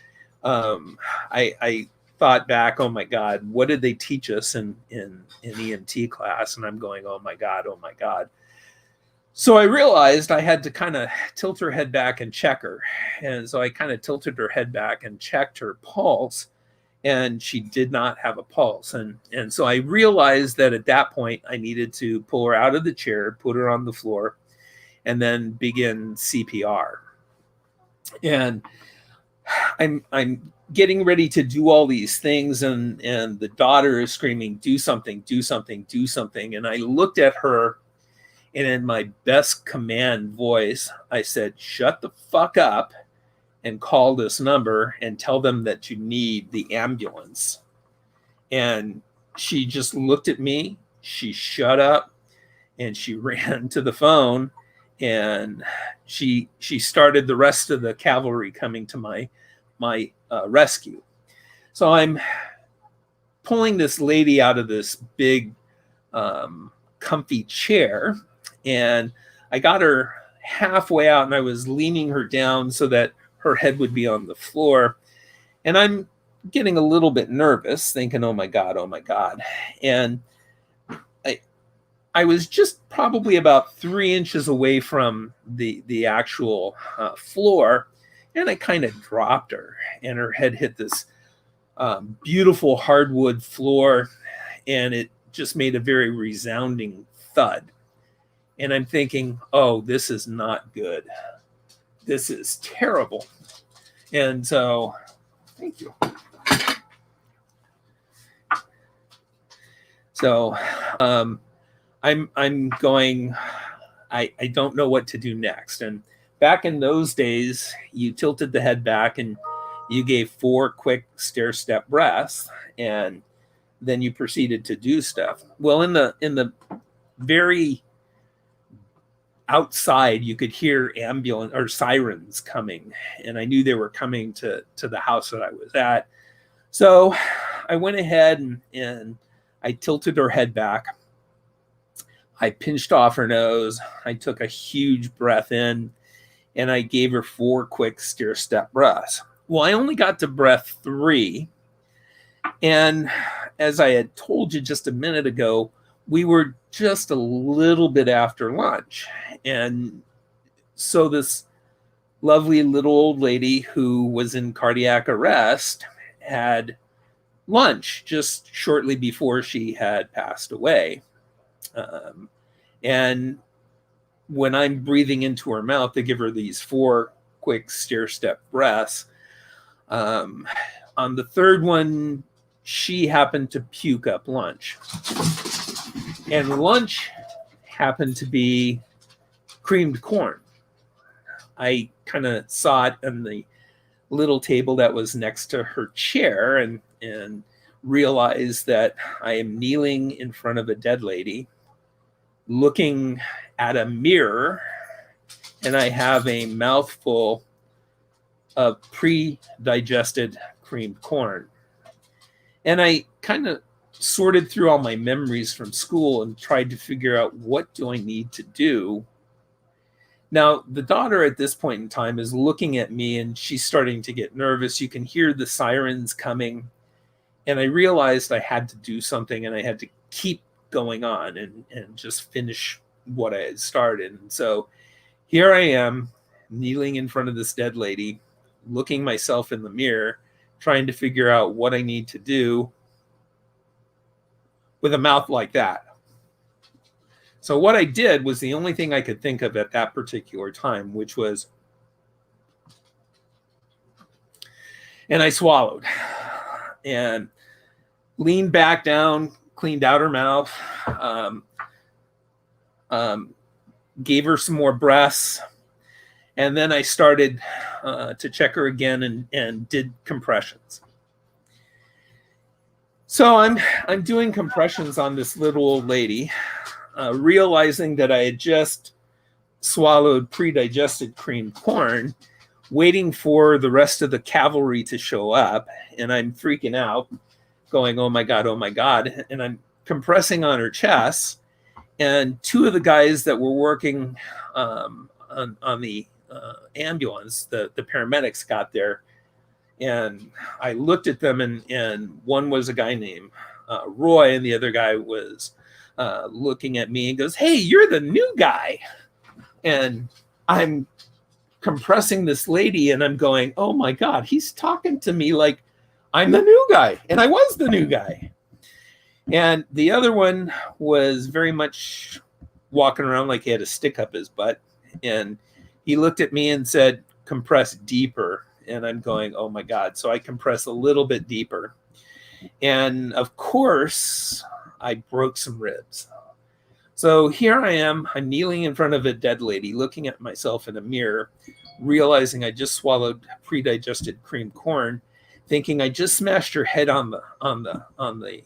I thought back, oh my God, what did they teach us in EMT class? And I'm going, oh my God. So I realized I had to kind of tilt her head back and check her. And so I kind of tilted her head back and checked her pulse, and she did not have a pulse. And so I realized that at that point I needed to pull her out of the chair, put her on the floor, and then begin CPR. And I'm getting ready to do all these things, and the daughter is screaming, "Do something, do something, do something." And I looked at her, and in my best command voice, I said, "Shut the fuck up and call this number and tell them that you need the ambulance." And she just looked at me, she shut up, and she ran to the phone, and she started the rest of the cavalry coming to my rescue. So I'm pulling this lady out of this big comfy chair, and I got her halfway out, and I was leaning her down so that her head would be on the floor. And I'm getting a little bit nervous, thinking, oh my God. And I was just probably about 3 inches away from the actual floor, and I kind of dropped her, and her head hit this beautiful hardwood floor, and it just made a very resounding thud. And I'm thinking, oh, this is not good. This is terrible. And so, thank you. So I'm going, I don't know what to do next. And back in those days, you tilted the head back and you gave 4 quick stair-step breaths, and then you proceeded to do stuff. Well, in the very outside, you could hear ambulance or sirens coming, and I knew they were coming to the house that I was at. So I went ahead and I tilted her head back. I pinched off her nose. I took a huge breath in, and I gave her 4 quick stair-step breaths. Well, I only got to breath 3. And as I had told you just a minute ago, we were just a little bit after lunch. And so this lovely little old lady who was in cardiac arrest had lunch just shortly before she had passed away. And when I'm breathing into her mouth to give her these 4 quick stair-step breaths, on the 3rd one, she happened to puke up lunch. And lunch happened to be creamed corn. I kind of saw it on the little table that was next to her chair, and realized that I am kneeling in front of a dead lady, looking at a mirror, and I have a mouthful of pre-digested creamed corn. And I kind of sorted through all my memories from school and tried to figure out, what do I need to do? Now, the daughter at this point in time is looking at me, and she's starting to get nervous. You can hear the sirens coming. And I realized I had to do something, and I had to keep going on and just finish what I had started. And so here I am, kneeling in front of this dead lady, looking myself in the mirror, trying to figure out what I need to do with a mouth like that. So what I did was the only thing I could think of at that particular time, which was, and I swallowed and leaned back down, cleaned out her mouth, gave her some more breaths, and then I started to check her again and did compressions. So I'm doing compressions on this little old lady, realizing that I had just swallowed pre-digested creamed corn, waiting for the rest of the cavalry to show up, and I'm freaking out, going, oh my God, and I'm compressing on her chest, and 2 of the guys that were working on the ambulance, the paramedics got there, and I looked at them, and one was a guy named Roy, and the other guy was looking at me and goes, hey, you're the new guy. And I'm compressing this lady, and I'm going, oh my God, he's talking to me like I'm the new guy. And I was the new guy. And the other one was very much walking around like he had a stick up his butt. And he looked at me and said, compress deeper. And I'm going, oh my God. So I compress a little bit deeper. And of course, I broke some ribs. So here I am, I'm kneeling in front of a dead lady, looking at myself in a mirror, realizing I just swallowed pre-digested creamed corn, thinking I just smashed her head on the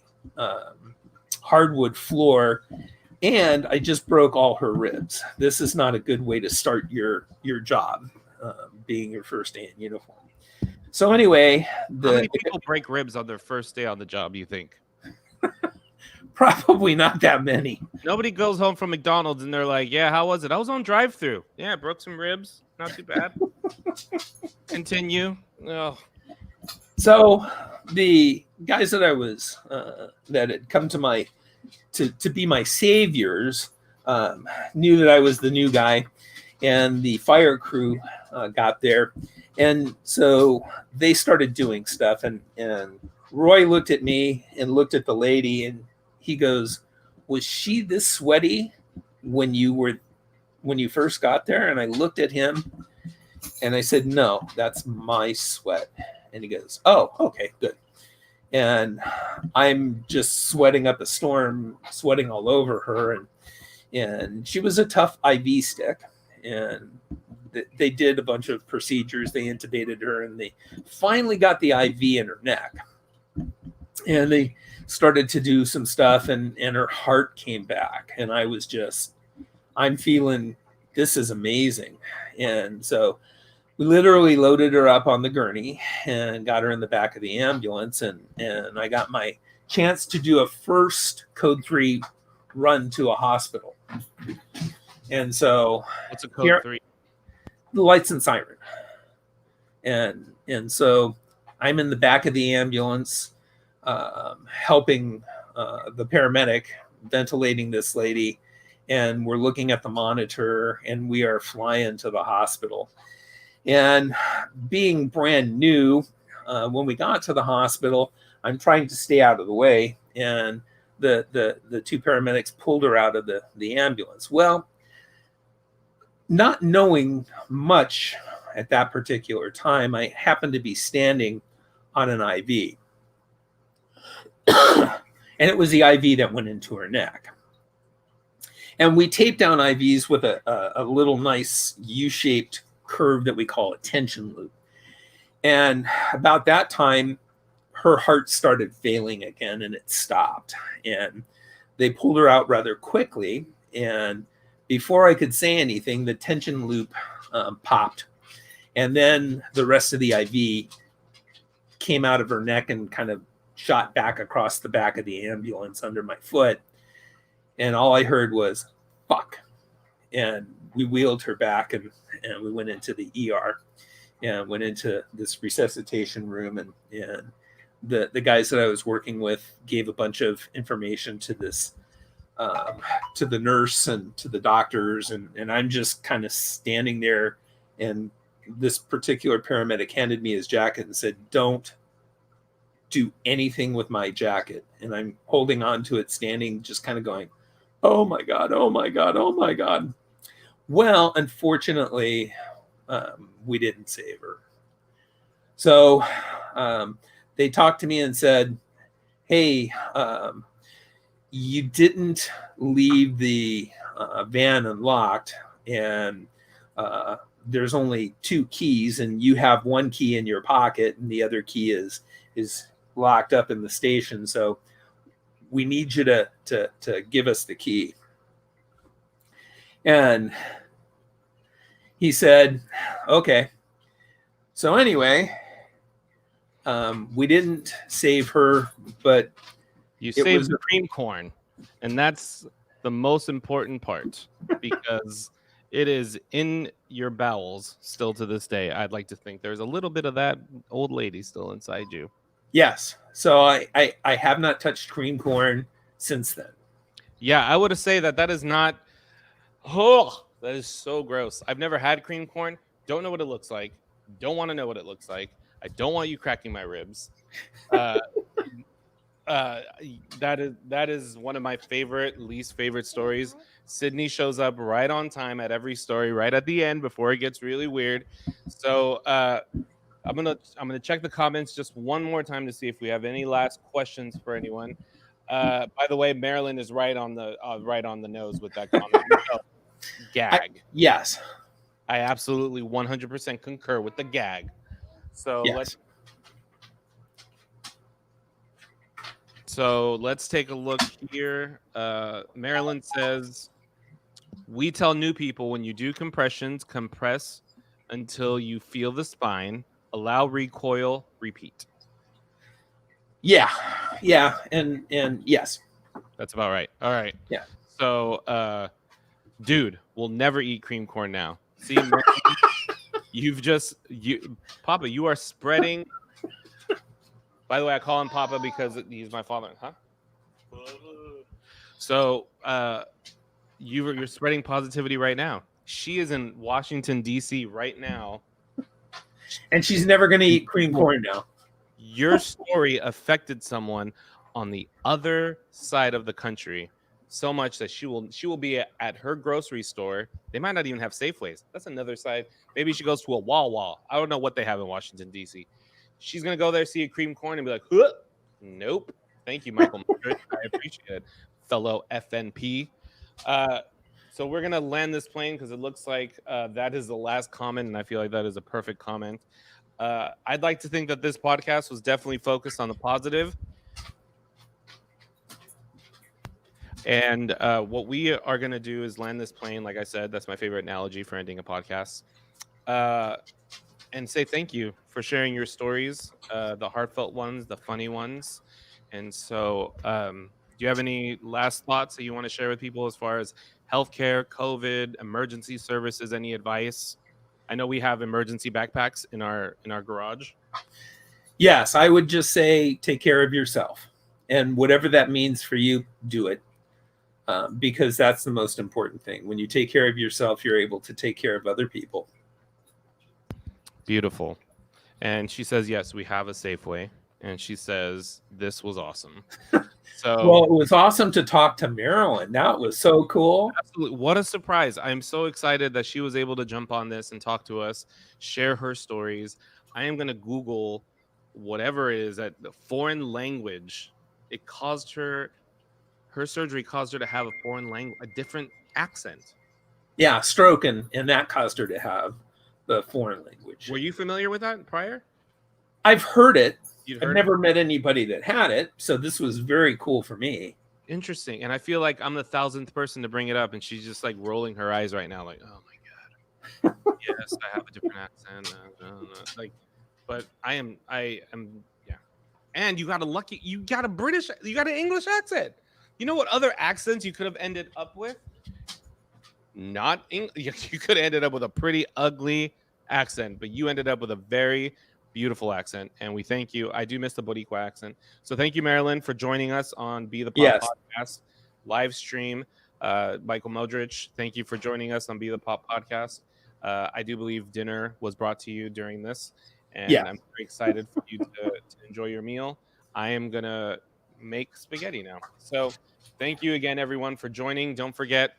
hardwood floor, and I just broke all her ribs. This is not a good way to start your job, being your first day in uniform. So anyway, how many people break ribs on their first day on the job, you think? Probably not that many. Nobody goes home from McDonald's and they're like, yeah, how was it? I was on drive-thru. Yeah, broke some ribs. Not too bad. Continue. Oh. So the guys that I was that had come to my to be my saviors knew that I was the new guy, and the fire crew got there, and so they started doing stuff, and Roy looked at me and looked at the lady, and he goes, was she this sweaty? when you first got there?" And I looked at him and I said, "No, that's my sweat." And he goes, "Oh, okay, good." And I'm just sweating up a storm, sweating all over her. And she was a tough IV stick. And they did a bunch of procedures. They intubated her and they finally got the IV in her neck. And they started to do some stuff and her heart came back. And I'm feeling, this is amazing. And so we literally loaded her up on the gurney and got her in the back of the ambulance. And I got my chance to do a first Code 3 run to a hospital. And so what's a Code 3? The lights and siren. And so I'm in the back of the ambulance, helping the paramedic ventilating this lady. And we're looking at the monitor and we are flying to the hospital. And being brand new, when we got to the hospital, I'm trying to stay out of the way. And the two paramedics pulled her out of the ambulance. Well, not knowing much at that particular time, I happened to be standing on an IV. And it was the IV that went into her neck. And we taped down IVs with a little nice U-shaped curve that we call a tension loop. And about that time, her heart started failing again and it stopped. And they pulled her out rather quickly. And before I could say anything, the tension loop popped. And then the rest of the IV came out of her neck and kind of shot back across the back of the ambulance under my foot. And all I heard was, "Fuck." And we wheeled her back and we went into the ER and went into this resuscitation room. And the guys that I was working with gave a bunch of information to this, to the nurse and to the doctors. And I'm just kind of standing there. And this particular paramedic handed me his jacket and said, "Don't do anything with my jacket." And I'm holding on to it, standing, just kind of going, "Oh my God, oh my God, oh my God." Well, unfortunately, we didn't save her. So they talked to me and said, "Hey, you didn't leave the van unlocked, and there's only 2 keys, and you have 1 key in your pocket, and the other key is locked up in the station. So we need you to give us the key." And he said, "Okay." So anyway, we didn't save her, but you saved the cream corn, and that's the most important part because it is in your bowels still to this day. I'd like to think there's a little bit of that old lady still inside you. Yes. So I have not touched cream corn since then. Yeah, I would say that is not. Oh, that is so gross. I've never had cream corn. Don't know what it looks like. Don't want to know what it looks like. I don't want you cracking my ribs. That is one of my least favorite stories. Sydney shows up right on time at every story, right at the end before it gets really weird. So I'm gonna check the comments just one more time to see if we have any last questions for anyone. By the way, Marilyn is right on the nose with that comment. Gag. Yes. I absolutely 100% concur with the gag. So yes. let's take a look here. Marilyn says, "We tell new people when you do compressions, compress until you feel the spine. Allow recoil, repeat." Yeah. And yes. That's about right. All right. Yeah. So, dude, we'll never eat cream corn now. See, Papa, you are spreading. By the way, I call him Papa because he's my father, huh? So, you're spreading positivity right now. She is in Washington, D.C. right now. And she's never going to eat cream corn now. Your story affected someone on the other side of the country. so much that she will be at her grocery store. They might not even have Safeways. That's another side. Maybe she goes to a Wawa. I don't know what they have in Washington D.C. She's gonna go there, see a cream corn, and be like, huh, nope. Thank you, Michael Modrich. I appreciate it, fellow FNP. So we're gonna land this plane because it looks like that is the last comment, and I feel like that is a perfect comment. I'd like to think that this podcast was definitely focused on the positive. And what we are going to do is land this plane. Like I said, that's my favorite analogy for ending a podcast. And say thank you for sharing your stories, the heartfelt ones, the funny ones. And so, do you have any last thoughts that you want to share with people as far as healthcare, COVID, emergency services, any advice? I know we have emergency backpacks in our garage. Yes, I would just say take care of yourself, and whatever that means for you, do it. Because that's the most important thing. When you take care of yourself, you're able to take care of other people. Beautiful. And she says, yes, we have a Safeway. And she says, this was awesome. So, well, it was awesome to talk to Marilyn. That was so cool. Absolutely. What a surprise. I'm so excited that she was able to jump on this and talk to us, share her stories. I am going to Google whatever it is that the foreign language. It caused her surgery caused her to have a foreign language, a different accent. Yeah, stroke, and that caused her to have the foreign language. Were you familiar with that prior? I've heard it. You'd I've heard never met anybody that had it, so this was very cool for me. Interesting. And I feel like I'm the 1,000th person to bring it up, and she's just like rolling her eyes right now, like, oh my God. Yes, I have a different accent. Like, but I am, yeah. And you got an English accent. You know what other accents you could have ended up with? Not English. You could have ended up with a pretty ugly accent, but you ended up with a very beautiful accent, and we thank you. I do miss the Boricua accent. So thank you, Marilyn, for joining us on Be the Pop podcast live stream. Michael Modrich, thank you for joining us on Be the Pop podcast. I do believe dinner was brought to you during this, and I'm very excited for you to enjoy your meal. I am going to make spaghetti now. So thank you again, everyone, for joining. Don't forget,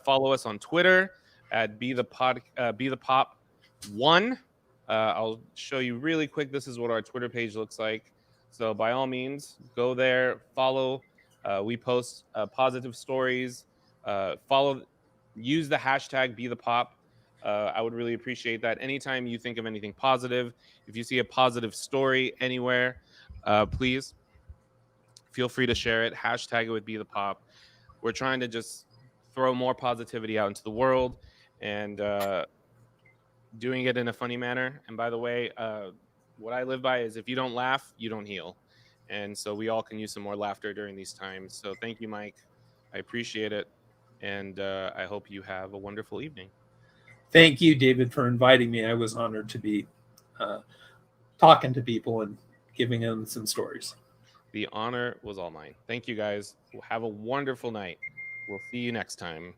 follow us on Twitter at Be the Pop 1. I'll show you really quick. This is what our Twitter page looks like. So by all means, go there, follow. We post positive stories. Follow, use the hashtag Be the Pop. I would really appreciate that. Anytime you think of anything positive, if you see a positive story anywhere, please feel free to share it. Hashtag it with Be the Pop. We're trying to just throw more positivity out into the world, and doing it in a funny manner. And by the way, what I live by is if you don't laugh, you don't heal. And so we all can use some more laughter during these times. So thank you, Mike. I appreciate it. And I hope you have a wonderful evening. Thank you, David, for inviting me. I was honored to be talking to people and giving them some stories. The honor was all mine. Thank you, guys. Have a wonderful night. We'll see you next time.